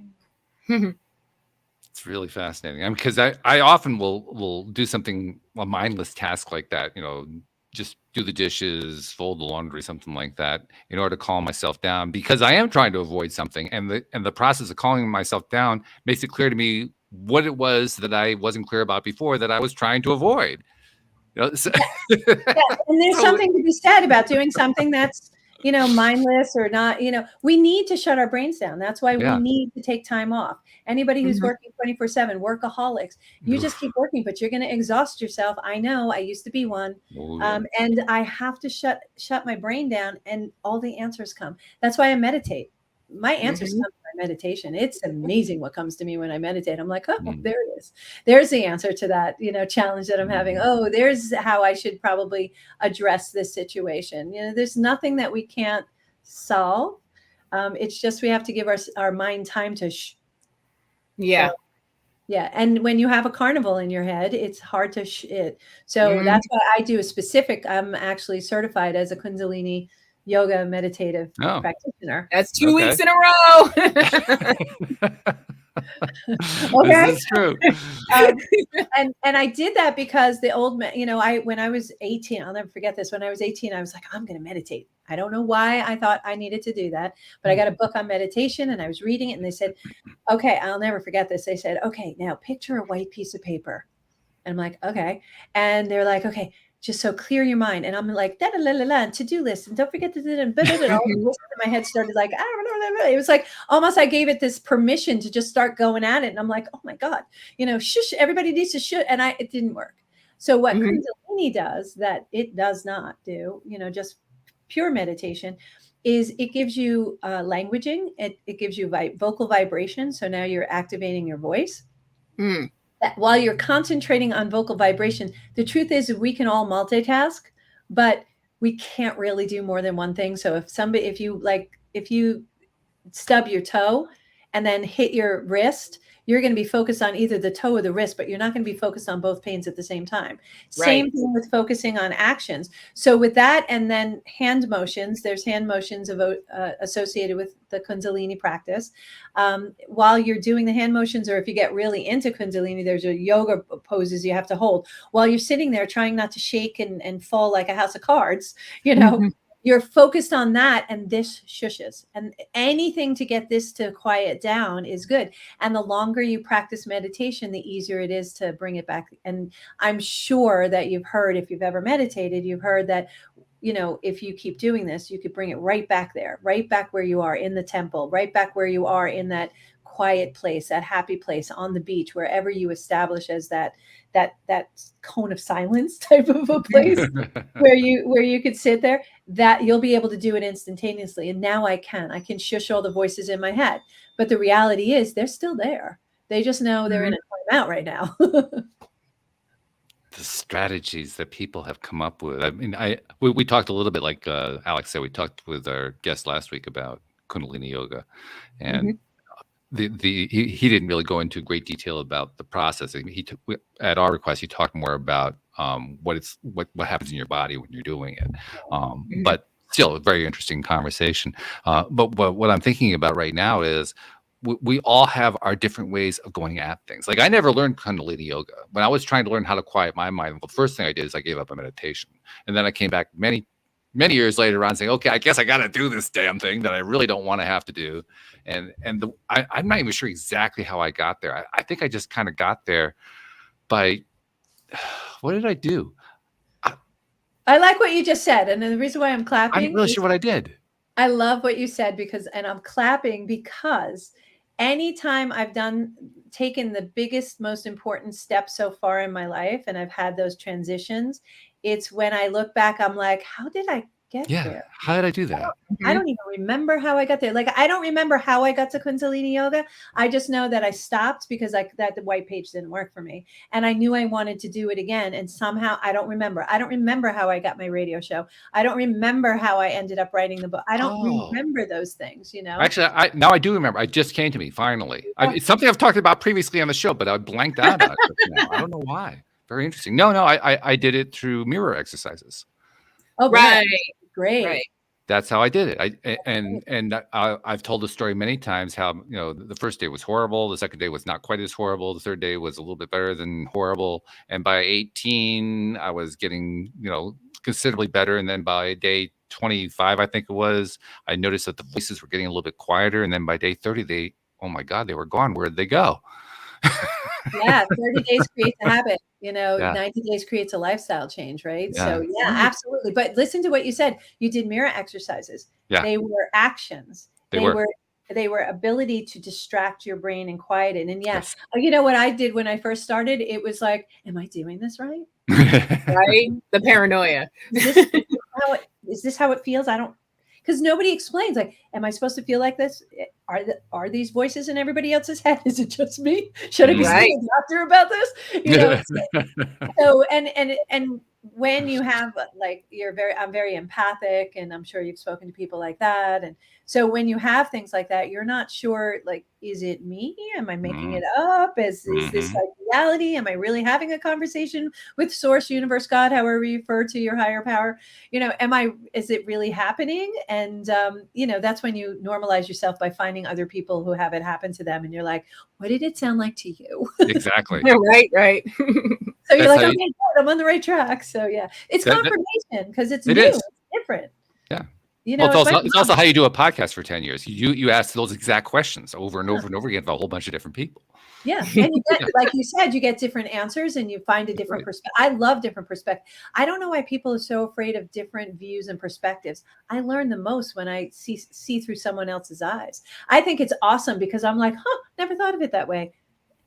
It's really fascinating. I mean, because I often will do something, a mindless task like that, you know, just do the dishes, fold the laundry, something like that, in order to calm myself down, because I am trying to avoid something. And the process of calming myself down makes it clear to me what it was that I wasn't clear about before that I was trying to avoid. You know, so, and there's something to be said about doing something that's, you know, mindless or not. You know, we need to shut our brains down. That's why we need to take time off. Anybody who's working 24/7, workaholics, you just keep working, but you're going to exhaust yourself. I know. I used to be one, and I have to shut my brain down, and all the answers come. That's why I meditate. my answers Mhm. come from my meditation. It's amazing what comes to me when I meditate. I'm like, oh, Mm. there it is. There's the answer to that, challenge that I'm having. Mhm. Oh, there's how I should probably address this situation. There's nothing that we can't solve. It's just we have to give our mind time to Yeah. So, yeah. And when you have a carnival in your head, it's hard to it. So Mhm. that's why I do a specific. I'm actually certified as a Kundalini yoga meditative Oh, practitioner. That's 2 Okay. weeks in a row. This Okay. is true. And I did that because the old man, when I was 18, I'll never forget this. When I was 18, I was like, I'm going to meditate. I don't know why I thought I needed to do that, but I got a book on meditation and I was reading it and they said, okay, I'll never forget this. They said, okay, now picture a white piece of paper. And I'm like, okay. And they're like, okay, just so clear your mind. And I'm like, da da la la la, to-do list, and don't forget to do it. And all the voices in my head started like, I don't know. It was like almost I gave it this permission to just start going at it. And I'm like, oh my God, shush, everybody needs to shush. And it didn't work. So what Mhm. Kundalini does that it does not do, just pure meditation, is it gives you languaging. It gives you vocal vibration. So now you're activating your voice. Mm. That while you're concentrating on vocal vibration, the truth is we can all multitask, but we can't really do more than one thing. So if you stub your toe and then hit your wrist, you're going to be focused on either the toe or the wrist, but you're not going to be focused on both pains at the same time. Same Right. thing with focusing on actions. So with that, and then hand motions, there's hand motions associated with the Kundalini practice. While you're doing the hand motions, or if you get really into Kundalini, there's a yoga poses you have to hold. While you're sitting there trying not to shake and fall like a house of cards, Mhm. you're focused on that, and this shushes. And anything to get this to quiet down is good. And the longer you practice meditation, the easier it is to bring it back. And I'm sure that you've heard, if you've ever meditated, you've heard that, if you keep doing this, you could bring it right back there, right back where you are in the temple, right back where you are in that quiet place, that happy place on the beach, wherever you establish as that cone of silence type of a place where you could sit there, that you'll be able to do it instantaneously. And now I can shush all the voices in my head. But the reality is they're still there. They just know they're in a timeout right now. The strategies that people have come up with. I mean, we talked a little bit, like Alex said, we talked with our guest last week about Kundalini yoga, and he didn't really go into great detail about the process. I mean, at our request, he talked more about what happens in your body when you're doing it. But still, a very interesting conversation. But what I'm thinking about right now is we all have our different ways of going at things. Like I never learned Kundalini yoga. When I was trying to learn how to quiet my mind, the first thing I did is I gave up on meditation, and then I came back many years later on saying, okay, I guess I got to do this damn thing that I really don't want to have to do. I'm not even sure exactly how I got there. I think I just kind of got there by, what did I do? I like what you just said. And the reason why I'm clapping, I'm not really sure what I did. I love what you said, and I'm clapping because anytime I've taken the biggest, most important step so far in my life, and I've had those transitions, it's when I look back, I'm like, how did I get there? How did I do that? I don't even remember how I got there. Like, I don't remember how I got to Kundalini yoga. I just know that I stopped because the white page didn't work for me. And I knew I wanted to do it again. And somehow I don't remember. I don't remember how I got my radio show. I don't remember how I ended up writing the book. I don't remember those things, Actually, now I do remember. It just came to me finally. It's something I've talked about previously on the show, but I blanked out on it now. I don't know why. Very interesting. No, I did it through mirror exercises. Oh, Right. Great. Right. That's how I did it. I've told the story many times how, the first day was horrible. The second day was not quite as horrible. The third day was a little bit better than horrible. And by 18, I was getting, considerably better. And then by day 25, I think it was, I noticed that the voices were getting a little bit quieter. And then by day 30, oh my God, they were gone. Where did they go? Yeah, 30 days creates a habit. 90 days creates a lifestyle change, right? Yeah. So yeah, absolutely. But listen to what you said. You did mirror exercises. Yeah. They were actions. They were ability to distract your brain and quiet it. And yes. You know what I did when I first started? It was like, am I doing this right? Right? The paranoia. Is this how it feels? I don't, because nobody explains, like, am I supposed to feel like this? Are these voices in everybody else's head? Is it just me? Should I be Right. seeing a doctor about this? So and when you have, like, I'm very empathic, and I'm sure you've spoken to people like that. And so when you have things like that, you're not sure, like, is it me? Am I making it up? Is this like reality? Am I really having a conversation with source, universe, God, however you refer to your higher power? Is it really happening? And, that's when you normalize yourself by finding other people who have it happen to them. And you're like, what did it sound like to you? Exactly. Right. So you're like, okay, good, I'm on the right track. So yeah, it's confirmation because it's new, it's different. Yeah. Well, it's also how you do a podcast for 10 years. You ask those exact questions over and over and over again with a whole bunch of different people. Yeah. And you get, like you said, you get different answers and you find a different perspective. I love different perspectives. I don't know why people are so afraid of different views and perspectives. I learn the most when I see through someone else's eyes. I think it's awesome because I'm like, never thought of it that way.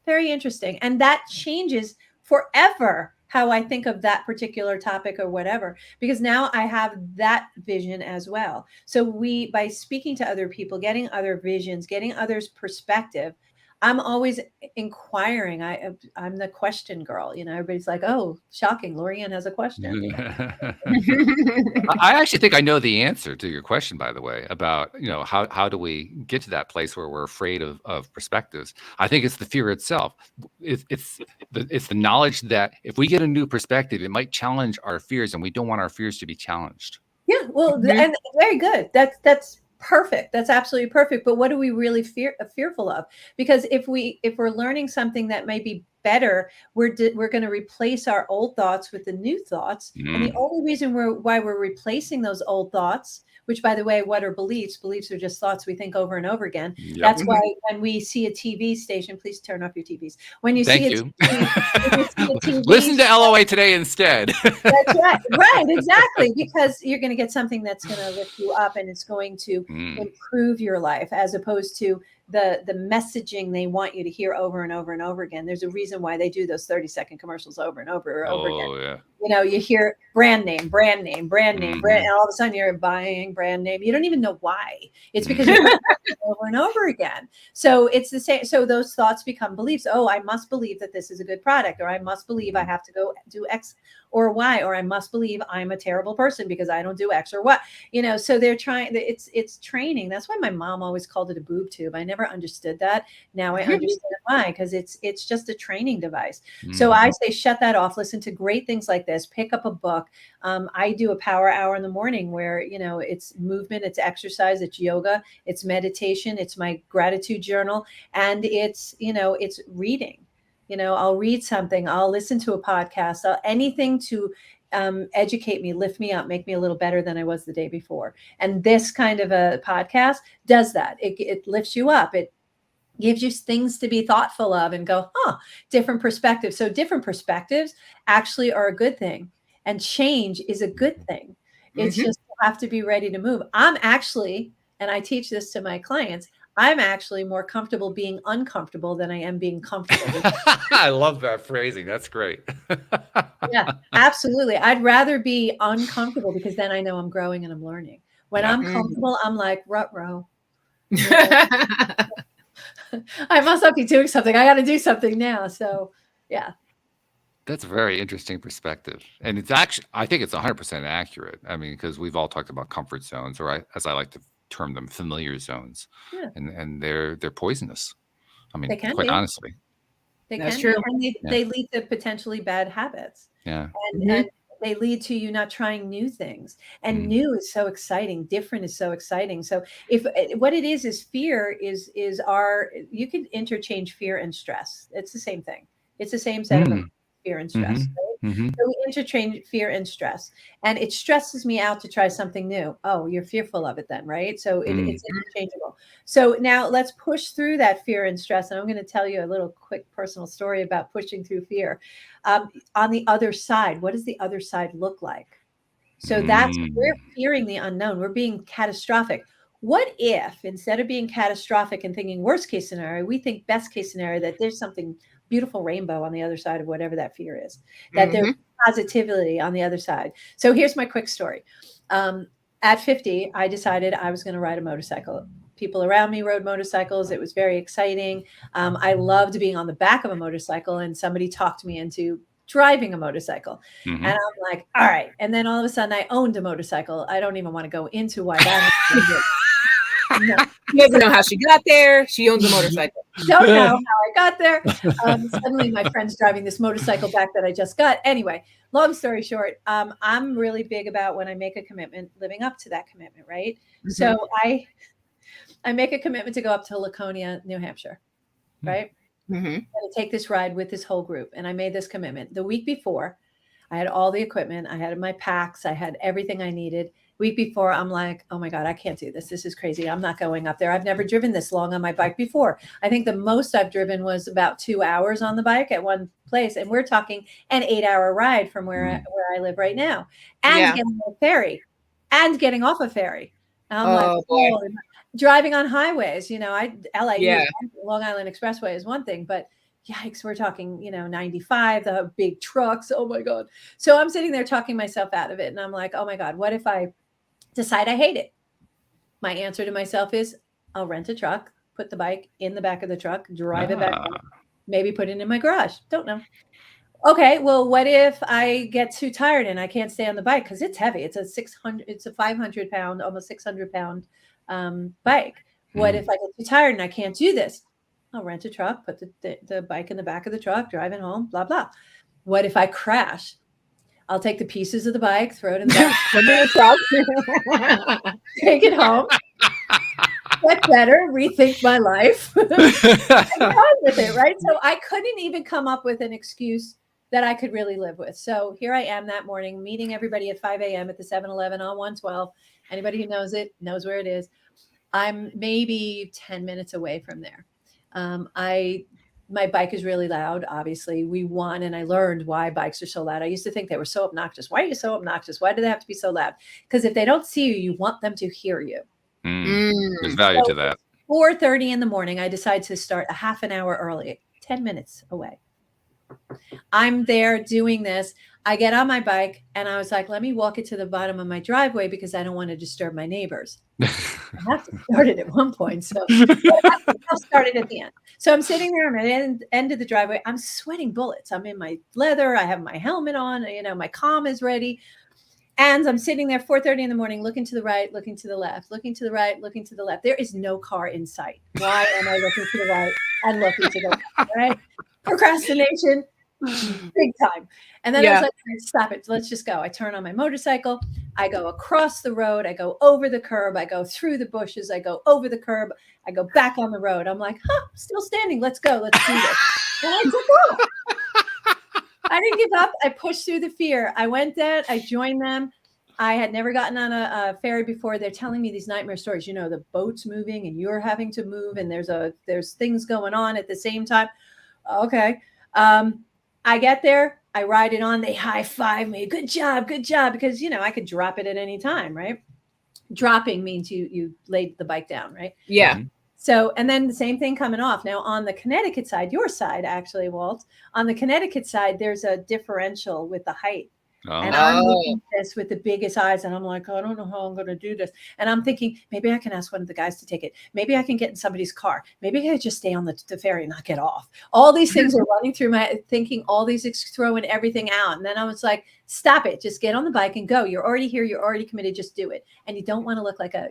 Very interesting. And that changes forever how I think of that particular topic or whatever, because now I have that vision as well. So by speaking to other people, getting other visions, getting others' perspective, I'm always inquiring. I'm the question girl. Everybody's like, oh, shocking. Lorianne has a question. I actually think I know the answer to your question, by the way, about, how do we get to that place where we're afraid of perspectives? I think it's the fear itself. It's the knowledge that if we get a new perspective, it might challenge our fears, and we don't want our fears to be challenged. Yeah, well, and very good. That's perfect. That's absolutely perfect. But what are we really fearful of? Because if we're learning something that may be better, we're going to replace our old thoughts with the new thoughts. And the only reason why we're replacing those old thoughts, which, by the way, what are beliefs? Beliefs are just thoughts we think over and over again. Yep. That's why when we see a TV station, please turn off your TVs. When you see a TV, listen to LOA Today instead. That's right. Right, exactly. Because you're going to get something that's going to lift you up and it's going to improve your life, as opposed to the messaging they want you to hear over and over and over again. There's a reason why they do those 30-second commercials over and over again. Yeah. You hear brand name, and all of a sudden you're buying brand name. You don't even know why. It's because you're over and over again. So it's the same. So those thoughts become beliefs. Oh, I must believe that this is a good product, or I must believe I have to go do X or Y, or I must believe I'm a terrible person because I don't do X or Y. So they're trying. It's training. That's why my mom always called it a boob tube. I never understood that. Now I understand why, because it's just a training device. So I say shut that off. Listen to great things like this. Pick up a book. I do a power hour in the morning where it's movement, it's exercise, it's yoga, it's meditation, it's my gratitude journal, and it's reading. I'll read something, I'll listen to a podcast, anything to educate me, lift me up, make me a little better than I was the day before. And this kind of a podcast does that. It lifts you up. It gives you things to be thoughtful of and go, different perspectives. So different perspectives actually are a good thing. And change is a good thing. It's just you have to be ready to move. I'm actually, and I teach this to my clients, I'm actually more comfortable being uncomfortable than I am being comfortable. I love that phrasing. That's great. Yeah, absolutely. I'd rather be uncomfortable because then I know I'm growing and I'm learning. When I'm comfortable, I'm like, ruh-roh. I must not be doing something. I got to do something now. So, yeah. That's a very interesting perspective. And it's actually, I think it's 100% accurate. I mean, because we've all talked about comfort zones, or as I like to term them, familiar zones. Yeah. And they're poisonous. I mean, quite honestly. That's true. And they lead to potentially bad habits. Yeah. And they lead to you not trying new things. And new is so exciting. Different is so exciting. So if what it is fear is you could interchange fear and stress. It's the same thing. It's the same set of emotions, fear and stress. Right? So we interchange fear and stress. And it stresses me out to try something new. Oh, you're fearful of it then, right? So it's interchangeable. So now let's push through that fear and stress. And I'm going to tell you a little quick personal story about pushing through fear. On the other side, what does the other side look like? So we're fearing the unknown. We're being catastrophic. What if instead of being catastrophic and thinking worst case scenario, we think best case scenario, that there's something beautiful rainbow on the other side of whatever that fear is, that there's positivity on the other side. So here's my quick story. at 50, I decided I was going to ride a motorcycle. People around me rode motorcycles. It was very exciting. I loved being on the back of a motorcycle, and somebody talked me into driving a motorcycle. Mhm. And I'm like, all right. And then all of a sudden I owned a motorcycle. I don't even want to go into why that happened. No. She doesn't know how she got there. She owns a motorcycle. Don't know how I got there. Suddenly my friend's driving this motorcycle back that I just got. Anyway, long story short, I'm really big about when I make a commitment, living up to that commitment, right? Mm-hmm. So I make a commitment to go up to Laconia, New Hampshire, right? Mm-hmm. I'm going to take this ride with this whole group. And I made this commitment. The week before, I had all the equipment. I had my packs. I had everything I needed. Week before, I'm like, oh my God, I can't do this. This is crazy. I'm not going up there. I've never driven this long on my bike before. I think the most I've driven was about 2 hours on the bike at one place. And we're talking an 8-hour ride from where I live right now. And getting on a ferry and getting off a ferry. And I'm like, oh, driving on highways, LA, Long Island Expressway is one thing, but yikes, we're talking, 95, the big trucks. Oh my God. So I'm sitting there talking myself out of it. And I'm like, oh my God, what if I decide I hate it? My answer to myself is I'll rent a truck, put the bike in the back of the truck, drive it back home, maybe put it in my garage. Don't know. Okay, well, what if I get too tired and I can't stay on the bike because it's heavy? It's a 500 pound, almost 600 pound bike. What if I get too tired and I can't do this? I'll rent a truck, put the bike in the back of the truck, drive it home, blah, blah. What if I crash? I'll take the pieces of the bike, throw it in the truck, take it home, get better, rethink my life, and go on with it, right? So I couldn't even come up with an excuse that I could really live with. So here I am that morning, meeting everybody at 5 a.m. at the 7-Eleven on 112. Anybody who knows it knows where it is. I'm maybe 10 minutes away from there. My bike is really loud. Obviously, we won, and I learned why bikes are so loud. I used to think they were so obnoxious. Why are you so obnoxious? Why do they have to be so loud? Because if they don't see you, you want them to hear you. There's value to that. 4:30 in the morning, I decide to start a half an hour early, 10 minutes away. I'm there doing this. I get on my bike, and I was like, let me walk it to the bottom of my driveway because I don't want to disturb my neighbors. I have to start it at one point. So I'll start it at the end. So I'm sitting there. I'm at the end of the driveway. I'm sweating bullets. I'm in my leather. I have my helmet on. My comm is ready. And I'm sitting there 4:30 in the morning, looking to the right, looking to the left, looking to the right, looking to the left. There is no car in sight. Why am I looking to the right and looking to the left? Right? Procrastination, big time. And then I was like, stop it. Let's just go. I turn on my motorcycle. I go across the road. I go over the curb. I go through the bushes. I go over the curb. I go back on the road. I'm like, I'm still standing. Let's go. Let's do this. And I took off. I didn't give up. I pushed through the fear. I went there. I joined them. I had never gotten on a ferry before. They're telling me these nightmare stories. The boat's moving and you're having to move and there's things going on at the same time. Okay. I get there. I ride it on. They high five me. Good job. Good job. Because, I could drop it at any time, right? Dropping means you laid the bike down, right? Yeah. Mm-hmm. So, and then the same thing coming off. Now on the Connecticut side, your side, actually, Walt, on the Connecticut side, there's a differential with the height. Oh. And I'm looking at this with the biggest eyes. And I'm like, I don't know how I'm going to do this. And I'm thinking, maybe I can ask one of the guys to take it. Maybe I can get in somebody's car. Maybe I could just stay on the ferry and not get off. All these things are running through my thinking, all these throwing everything out. And then I was like, stop it. Just get on the bike and go. You're already here. You're already committed. Just do it. And you don't want to look like a,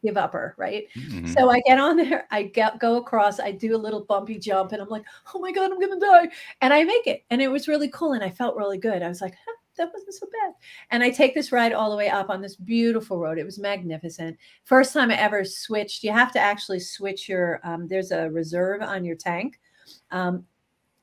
give upper, right? Mm-hmm. So I get on there, I go across, I do a little bumpy jump, and I'm like, oh my God, I'm gonna die. And I make it. And it was really cool. And I felt really good. I was like, that wasn't so bad. And I take this ride all the way up on this beautiful road. It was magnificent. First time I ever switched. You have to actually switch your, there's a reserve on your tank. And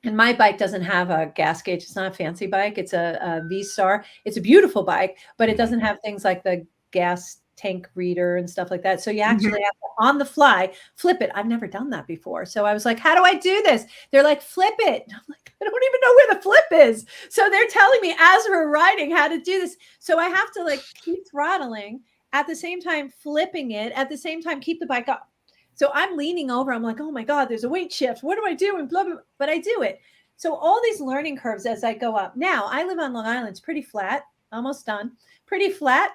my bike doesn't have a gas gauge. It's not a fancy bike. It's a V-Star. It's a beautiful bike, but it doesn't have things like the gas tank reader and stuff like that. So you actually have to, on the fly, flip it. I've never done that before. So I was like, how do I do this? They're like, flip it. I'm like, I don't even know where the flip is. So they're telling me as we're riding how to do this. So I have to keep throttling at the same time, flipping it at the same time, keep the bike up. So I'm leaning over. I'm like, oh my God, there's a weight shift. What do I do? And blah, blah, blah. But I do it. So all these learning curves as I go up. Now I live on Long Island. It's pretty flat, almost done, pretty flat.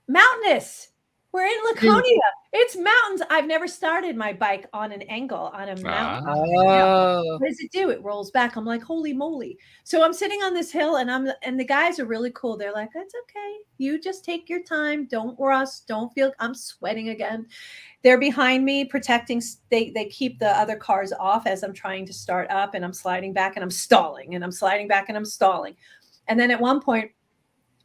mountainous. We're in Laconia. It's mountains. I've never started my bike on an angle on a mountain. Oh. What does it do? It rolls back. I'm like, holy moly. So I'm sitting on this hill and the guys are really cool. They're like, that's okay. You just take your time. Don't rush. Don't feel, I'm sweating again. They're behind me protecting. They keep the other cars off as I'm trying to start up, and I'm sliding back and I'm stalling, and I'm sliding back and I'm stalling. And then at one point,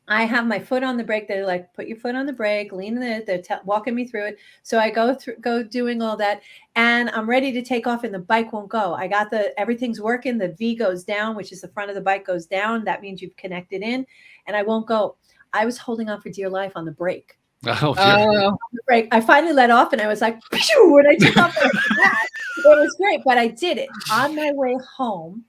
I have my foot on the brake. They're like, put your foot on the brake, lean in it. They're walking me through it. So I go doing all that, and I'm ready to take off, and the bike won't go. I got everything's working. The V goes down, which is the front of the bike goes down. That means you've connected in, and I won't go. I was holding on for dear life on the brake. Brake. I finally let off, and I was like, phew, when I took off, it was great, but I did it. On my way home,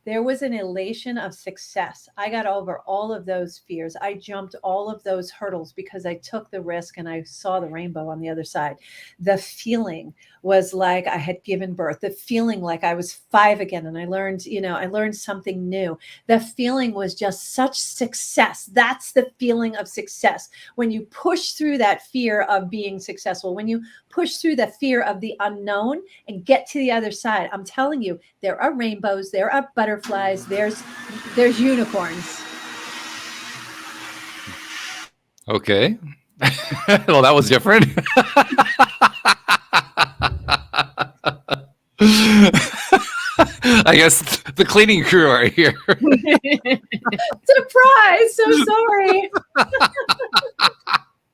there was an elation of success. I got over all of those fears. I jumped all of those hurdles because I took the risk and I saw the rainbow on the other side. The feeling was like I had given birth. The feeling like I was 5 again, and I learned something new. The feeling was just such success. That's the feeling of success. When you push through that fear of being successful, when you push through the fear of the unknown and get to the other side, I'm telling you, there are rainbows, there are butterflies, there's unicorns. Okay. Well, that was different. I guess the cleaning crew are here. Surprise! So sorry.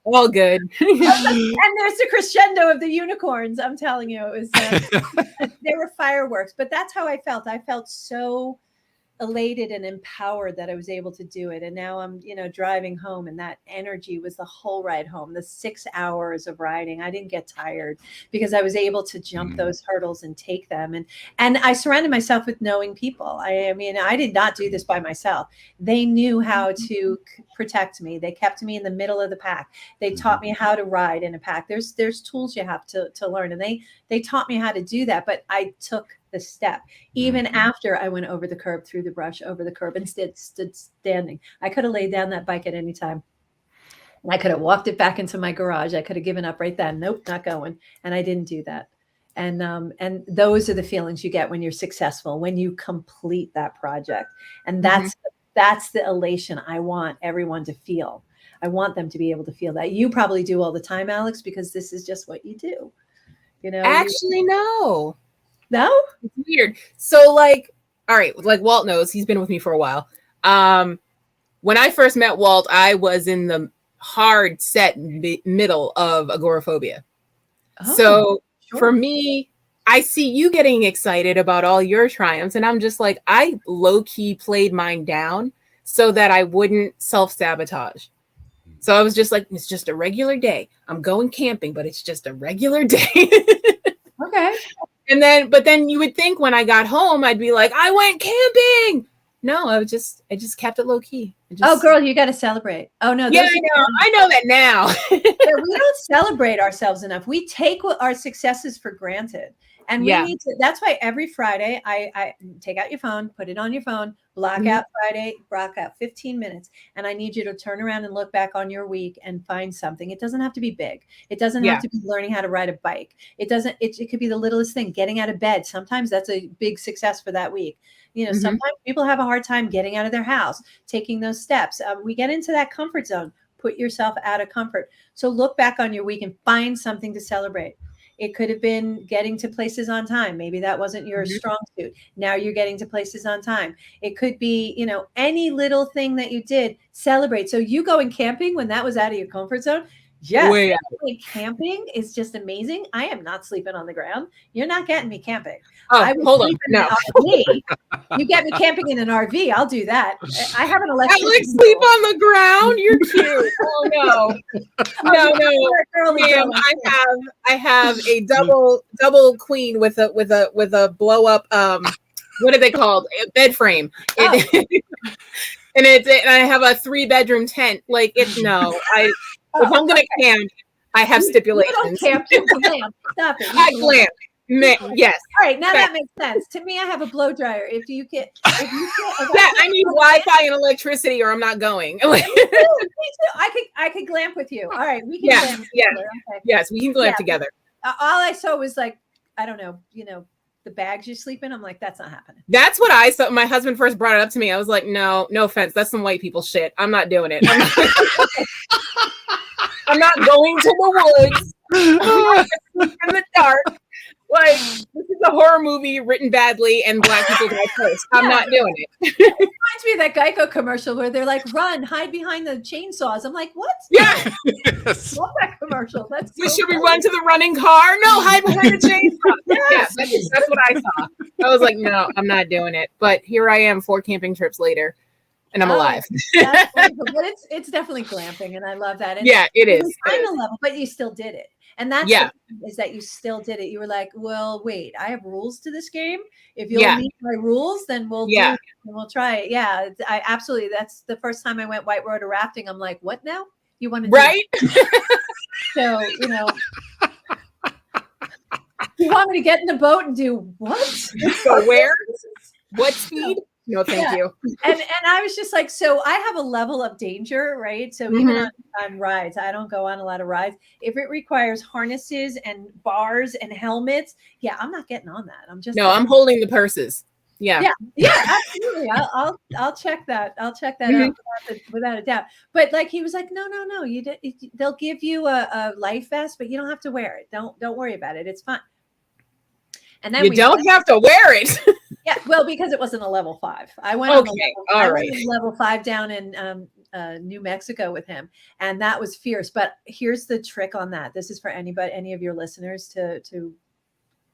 All good. And there's the crescendo of the unicorns. I'm telling you, it was there were fireworks, but that's how I felt. I felt so elated and empowered that I was able to do it. And now I'm, driving home, and that energy was the whole ride home, the 6 hours of riding. I didn't get tired because I was able to jump those hurdles and take them. And I surrounded myself with knowing people. I mean, I did not do this by myself. They knew how to protect me. They kept me in the middle of the pack. They taught me how to ride in a pack. There's tools you have to learn. And they taught me how to do that, but I took the step. Even after I went over the curb, through the brush, over the curb, and stood standing. I could have laid down that bike at any time. And I could have walked it back into my garage. I could have given up right then. Nope, not going. And I didn't do that. And those are the feelings you get when you're successful, when you complete that project. And that's the elation I want everyone to feel. I want them to be able to feel that. You probably do all the time, Alex, because this is just what you do. Actually, no. No? It's weird. So all right, like Walt knows, he's been with me for a while. When I first met Walt, I was in the hard set middle of agoraphobia. Oh, so sure. For me, I see you getting excited about all your triumphs, and I'm just like, I low-key played mine down so that I wouldn't self-sabotage. So I was just like, it's just a regular day. I'm going camping, but it's just a regular day. Okay. But then you would think when I got home, I'd be like, I went camping. No, I just kept it low key. Oh, girl, you got to celebrate. Oh no. Yeah, I know that now. Yeah, we don't celebrate ourselves enough. We take our successes for granted. And we need to, that's why every Friday I take out your phone, put it on your phone, block out Friday, block out 15 minutes. And I need you to turn around and look back on your week and find something. It doesn't have to be big. It doesn't have to be learning how to ride a bike. It could be the littlest thing, getting out of bed. Sometimes that's a big success for that week. Sometimes people have a hard time getting out of their house, taking those steps. We get into that comfort zone. Put yourself out of comfort. So look back on your week and find something to celebrate. It could have been getting to places on time. Maybe that wasn't your strong suit. Now you're getting to places on time. It could be, any little thing that you did, celebrate. So you going camping when that was out of your comfort zone? Yes. Camping is just amazing. I am not sleeping on the ground. You're not getting me camping. Hold on. No. You get me camping in an RV. I'll do that. I have an electric. I sleep on the ground. You're cute. Oh no. No. Ma'am, I have a double queen with a blow up what are they called? A bed frame. And I have a 3-bedroom tent. If I'm gonna camp, I have stipulations. You don't camp, you glam. Stop it. I glam. Yes. All right, now that makes sense. To me, I have a blow dryer. If you get yeah, I need Wi-Fi and electricity or I'm not going. I could glamp with you. All right, we can glamp together. Okay. Yes, we can glamp together. All I saw was like, I don't know, the bags you sleep in. I'm like, that's not happening. That's what I saw. My husband first brought it up to me. I was like, no offense. That's some white people shit. I'm not doing it. I'm not going to the woods in the dark. Like, this is a horror movie written badly and black people die first. I'm not doing it. It reminds me of that Geico commercial where they're like, run, hide behind the chainsaws. I'm like, what? Yeah. Yes. Love that commercial. That's Should we run to the running car? No, hide behind the chainsaw. Yes. Yeah, that's what I saw. I was like, no, I'm not doing it. But here I am 4 camping trips later. And I'm alive. That's wonderful. But it's definitely glamping, and I love that. And it is. Final level, but you still did it. And that's is that you still did it. You were like, well, wait, I have rules to this game. If you'll meet my rules, then we'll do it and we'll try it. Yeah, I absolutely. That's the first time I went whitewater rafting. I'm like, what now? You want to do it? So, you want me to get in the boat and do what? Go where? What speed? No, thank you. And I was just like, so I have a level of danger, right? So even on rides, I don't go on a lot of rides. If it requires harnesses and bars and helmets, I'm not getting on that. I'm holding the purses. Yeah, absolutely. I'll check that. I'll check that out without a doubt. But like he was like, no. They'll give you a life vest, but you don't have to wear it. Don't worry about it. It's fine. And then you don't have to wear it. Yeah, well, because it wasn't a level 5. I went on level 5 down in New Mexico with him, and that was fierce. But here's the trick on that. This is for any of your listeners to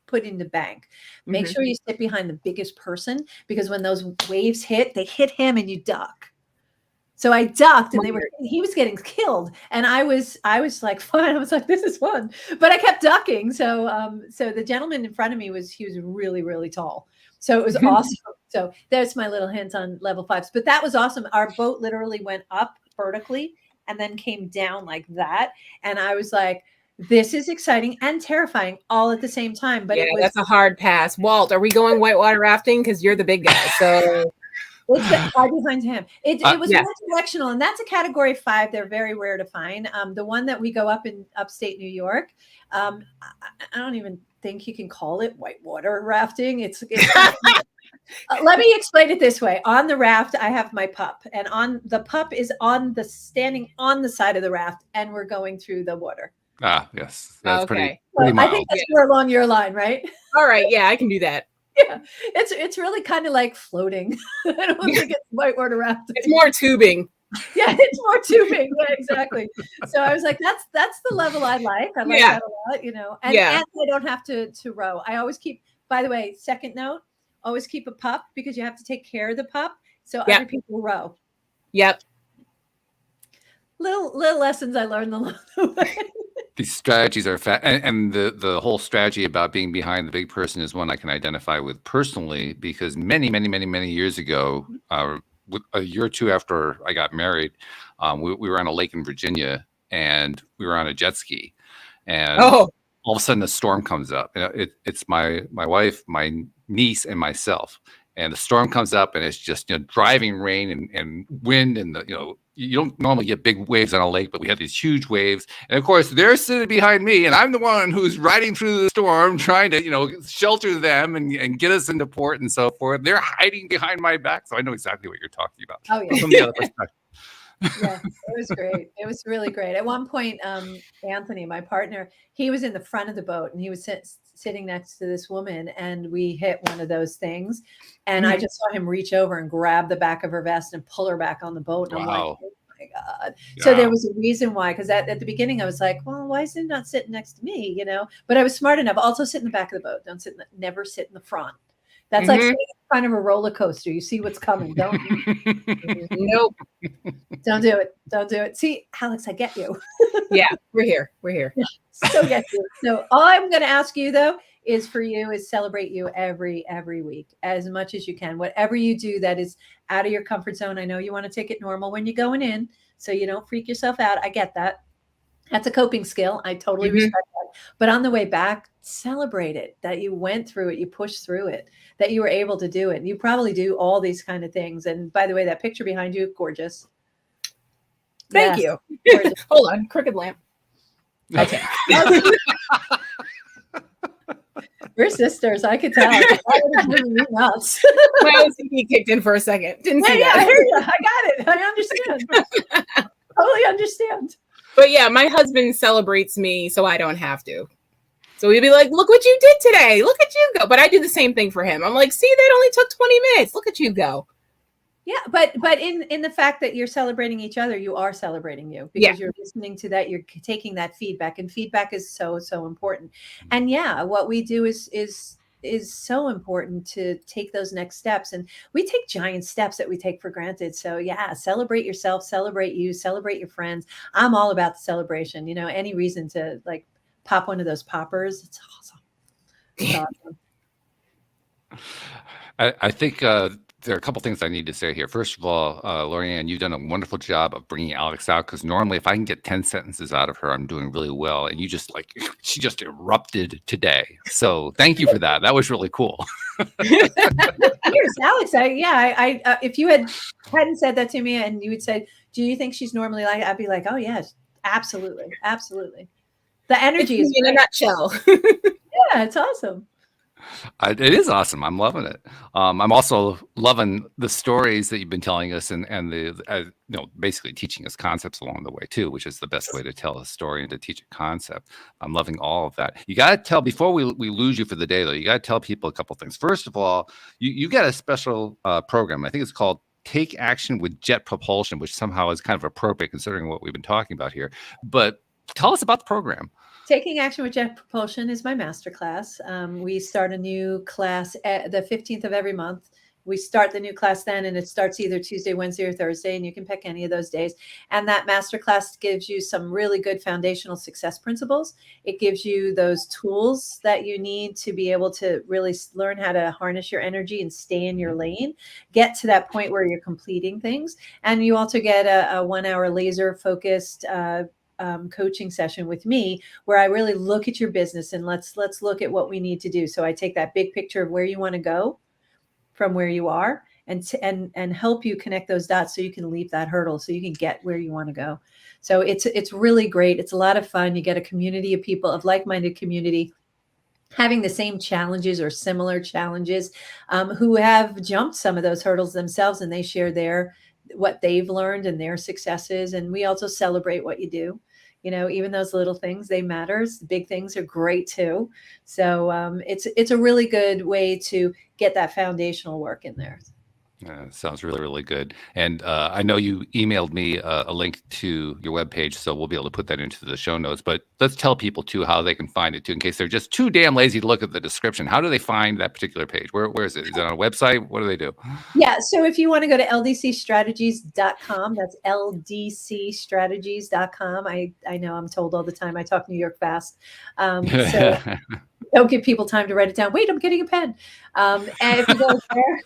put in the bank. Make sure you sit behind the biggest person, because when those waves hit, they hit him and you duck. So I ducked, and he was getting killed, and I was like, fine. I was like, this is fun, but I kept ducking. So the gentleman in front of me he was really, really tall. So it was awesome. So there's my little hint on level 5s, but that was awesome. Our boat literally went up vertically and then came down like that. And I was like, this is exciting and terrifying all at the same time. But that's a hard pass. Walt, are we going whitewater rafting? Because you're the big guy. So it's right behind him. It was directional, and that's a category 5. They're very rare to find. The one that we go up in upstate New York, I don't even think you can call it whitewater rafting. It's let me explain it this way. On the raft, I have my pup, and the pup is standing on the side of the raft, and we're going through the water. Ah, yes, that's pretty mild. I think that's more along your line, right? All right, yeah, I can do that. Yeah, it's really kind of like floating. I don't think it's whitewater rafting. It's more tubing. Yeah, it's more tubing. Yeah, exactly. So I was like, that's the level I like. I like that a lot, and I don't have to row. I always keep, by the way, second note, always keep a pup, because you have to take care of the pup. So other people row. Yep. Little lessons I learned along the way. These strategies are and the whole strategy about being behind the big person is one I can identify with personally, because many years ago, a year or two after I got married, we were on a lake in Virginia, and we were on a jet ski, and all of a sudden a storm comes up. It's my wife, my niece, and myself, and the storm comes up, and it's just driving rain and wind, and you don't normally get big waves on a lake, but we had these huge waves. And of course, they're sitting behind me, and I'm the one who's riding through the storm, trying to, shelter them and get us into port and so forth. They're hiding behind my back. So I know exactly what you're talking about. Oh, yeah. From the other perspective. Yeah, it was great. It was really great. At one point, Anthony, my partner, he was in the front of the boat, and he was sitting next to this woman, and we hit one of those things, and I just saw him reach over and grab the back of her vest and pull her back on the boat. And I'm like, oh my God. Yeah. So there was a reason why, because at the beginning I was like, well, why is he not sitting next to me? But I was smart enough. Also sit in the back of the boat. Never sit in the front. That's like kind of a roller coaster. You see what's coming, don't you? Nope. Don't do it. Don't do it. See, Alex, I get you. Yeah, we're here. Yeah, so get you. So all I'm going to ask you, though, is for you is celebrate you every week as much as you can. Whatever you do that is out of your comfort zone. I know you want to take it normal when you're going in, so you don't freak yourself out. I get that. That's a coping skill. I totally respect that. But on the way back, celebrate it, that you went through it, you pushed through it, that you were able to do it. You probably do all these kind of things. And by the way, that picture behind you, gorgeous. Thank you. Hold on, crooked lamp. Okay. We're sisters. I could tell. Nuts. My OCD kicked in for a second. Didn't see that. I hear you. I got it. I understand. Totally understand. But yeah, my husband celebrates me, so I don't have to. So he'd be like, "Look what you did today. Look at you go." But I do the same thing for him. I'm like, "See, that only took 20 minutes. Look at you go." Yeah, but in the fact that you're celebrating each other, you are celebrating you, because you're listening to that, you're taking that feedback, and feedback is so important. And yeah, what we do is so important, to take those next steps, and we take giant steps that we take for granted. So yeah, celebrate yourself, celebrate you, celebrate your friends. I'm all about the celebration. Any reason to like pop one of those poppers, it's awesome. It's awesome. I think there are a couple things I need to say here. First of all, Lorianne, you've done a wonderful job of bringing Alex out, because normally if I can get 10 sentences out of her, I'm doing really well. And you just she just erupted today. So thank you for that. That was really cool. Here's Alex. If you hadn't said that to me and you would say, "Do you think she's normally like?" I'd be like, "Oh yes, absolutely, absolutely." The energy is in a nutshell. Yeah, it's awesome. It is awesome. I'm loving it. I'm also loving the stories that you've been telling us, and the basically teaching us concepts along the way too, which is the best way to tell a story and to teach a concept. I'm loving all of that. You got to tell, before we lose you for the day though, you got to tell people a couple things. First of all, you got a special program. I think it's called Take Action with Jet Propulsion, which somehow is kind of appropriate considering what we've been talking about here. But tell us about the program. Taking Action with Jet Propulsion is my masterclass. We start a new class at the 15th of every month. We start the new class then, and it starts either Tuesday, Wednesday, or Thursday, and you can pick any of those days. And that masterclass gives you some really good foundational success principles. It gives you those tools that you need to be able to really learn how to harness your energy and stay in your lane, get to that point where you're completing things. And you also get a 1 hour laser focused coaching session with me, where I really look at your business and let's look at what we need to do. So I take that big picture of where you want to go from where you are, and help you connect those dots so you can leap that hurdle, so you can get where you want to go. So it's really great. It's a lot of fun. You get a community of people, of like-minded community, having the same challenges or similar challenges, who have jumped some of those hurdles themselves, and they share what they've learned and their successes. And we also celebrate what you do. Even those little things, they matter. The big things are great too. So it's a really good way to get that foundational work in there. Sounds really, really good. And I know you emailed me a link to your webpage, so we'll be able to put that into the show notes. But let's tell people too how they can find it too, in case they're just too damn lazy to look at the description. How do they find that particular page? Where is it? Is it on a website? What do they do? Yeah, so if you want to go to ldcstrategies.com, that's ldcstrategies.com. I know I'm told all the time I talk New York fast. So don't give people time to write it down. Wait, I'm getting a pen. And if you go there,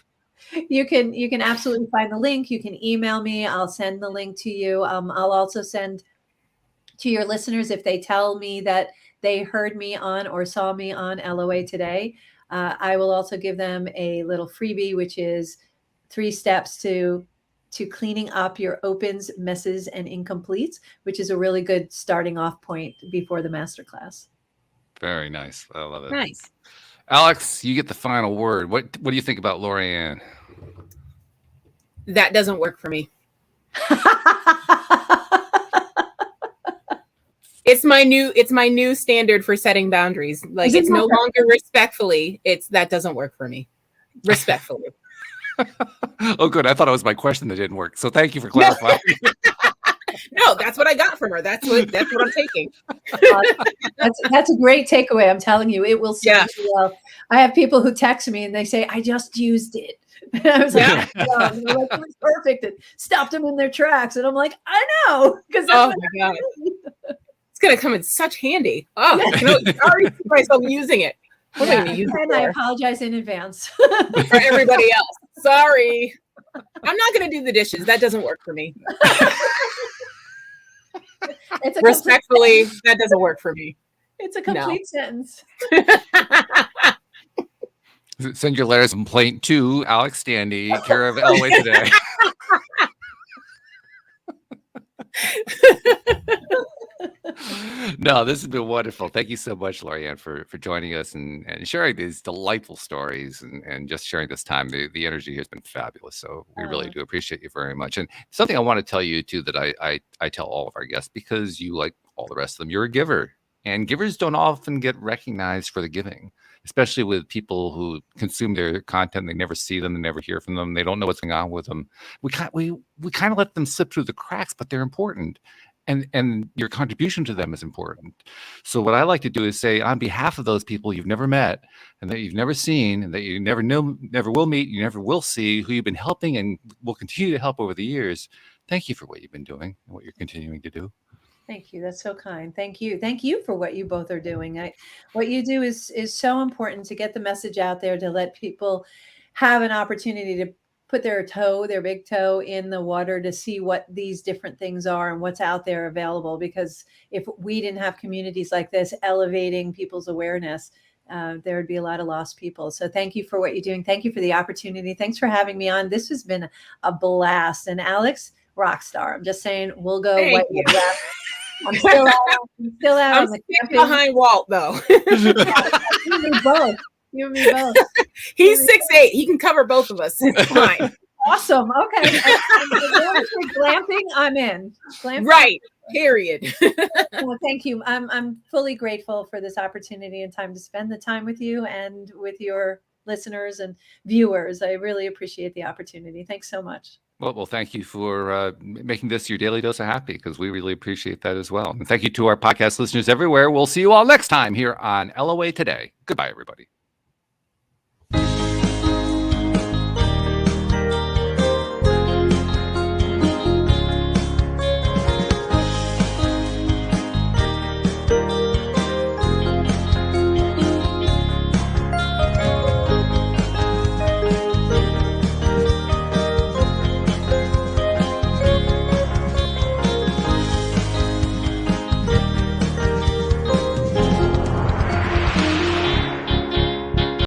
you can absolutely find the link. You can email me. I'll send the link to you. I'll also send to your listeners, if they tell me that they heard me on or saw me on LOA today, I will also give them a little freebie, which is 3 steps to cleaning up your opens, messes, and incompletes, which is a really good starting off point before the masterclass. Very nice. I love it. Nice. Alex, you get the final word. What do you think about Lorianne? That doesn't work for me. It's my new standard for setting boundaries. Like, it's no longer respectfully. It's that doesn't work for me. Respectfully. Oh, good. I thought it was my question that didn't work. So thank you for clarifying. No, that's what I got from her. That's what I'm taking. That's a great takeaway. I'm telling you, it will serve you well. I have people who text me and they say, "I just used it." And I was like, "Oh, and they're like, it was perfect." It stopped them in their tracks. And I'm like, I know. Because oh my God. It's going to come in such handy. Oh, I already see myself using it. And I apologize in advance. For everybody else. Sorry. I'm not going to do the dishes. That doesn't work for me. Respectfully, that doesn't work for me. It's a complete sentence. Send your letters of complaint to Alex Standy, care of LOA Today. No, this has been wonderful. Thank you so much, Lorianne, for joining us and sharing these delightful stories and just sharing this time. The energy has been fabulous. So we really do appreciate you very much. And something I want to tell you, too, that I tell all of our guests, because you, like all the rest of them, you're a giver. And givers don't often get recognized for the giving, especially with people who consume their content. They never see them, they never hear from them, they don't know what's going on with them. We kind of let them slip through the cracks, but they're important. And your contribution to them is important. So what I like to do is say, on behalf of those people you've never met and that you've never seen and that you never will meet, you never will see, who you've been helping and will continue to help over the years, thank you for what you've been doing and what you're continuing to do. Thank you. That's so kind. Thank you. Thank you for what you both are doing. What you do is so important to get the message out there, to let people have an opportunity to put their big toe in the water to see what these different things are and what's out there available. Because if we didn't have communities like this elevating people's awareness, there would be a lot of lost people. So thank you for what you're doing. Thank you for the opportunity. Thanks for having me on. This has been a blast. And Alex, rock star. I'm just saying, we'll go white with that. I'm still out. I'm behind Walt, though. You and me both. You and me both. He's 6'8". He can cover both of us. It's fine. Awesome. Okay. Glamping, I'm in. Glamping. Right. Period. Well, thank you. I'm fully grateful for this opportunity and time to spend the time with you and with your listeners and viewers. I really appreciate the opportunity. Thanks so much. Well, thank you for making this your daily dose of happy, because we really appreciate that as well. And thank you to our podcast listeners everywhere. We'll see you all next time here on LOA Today. Goodbye, everybody.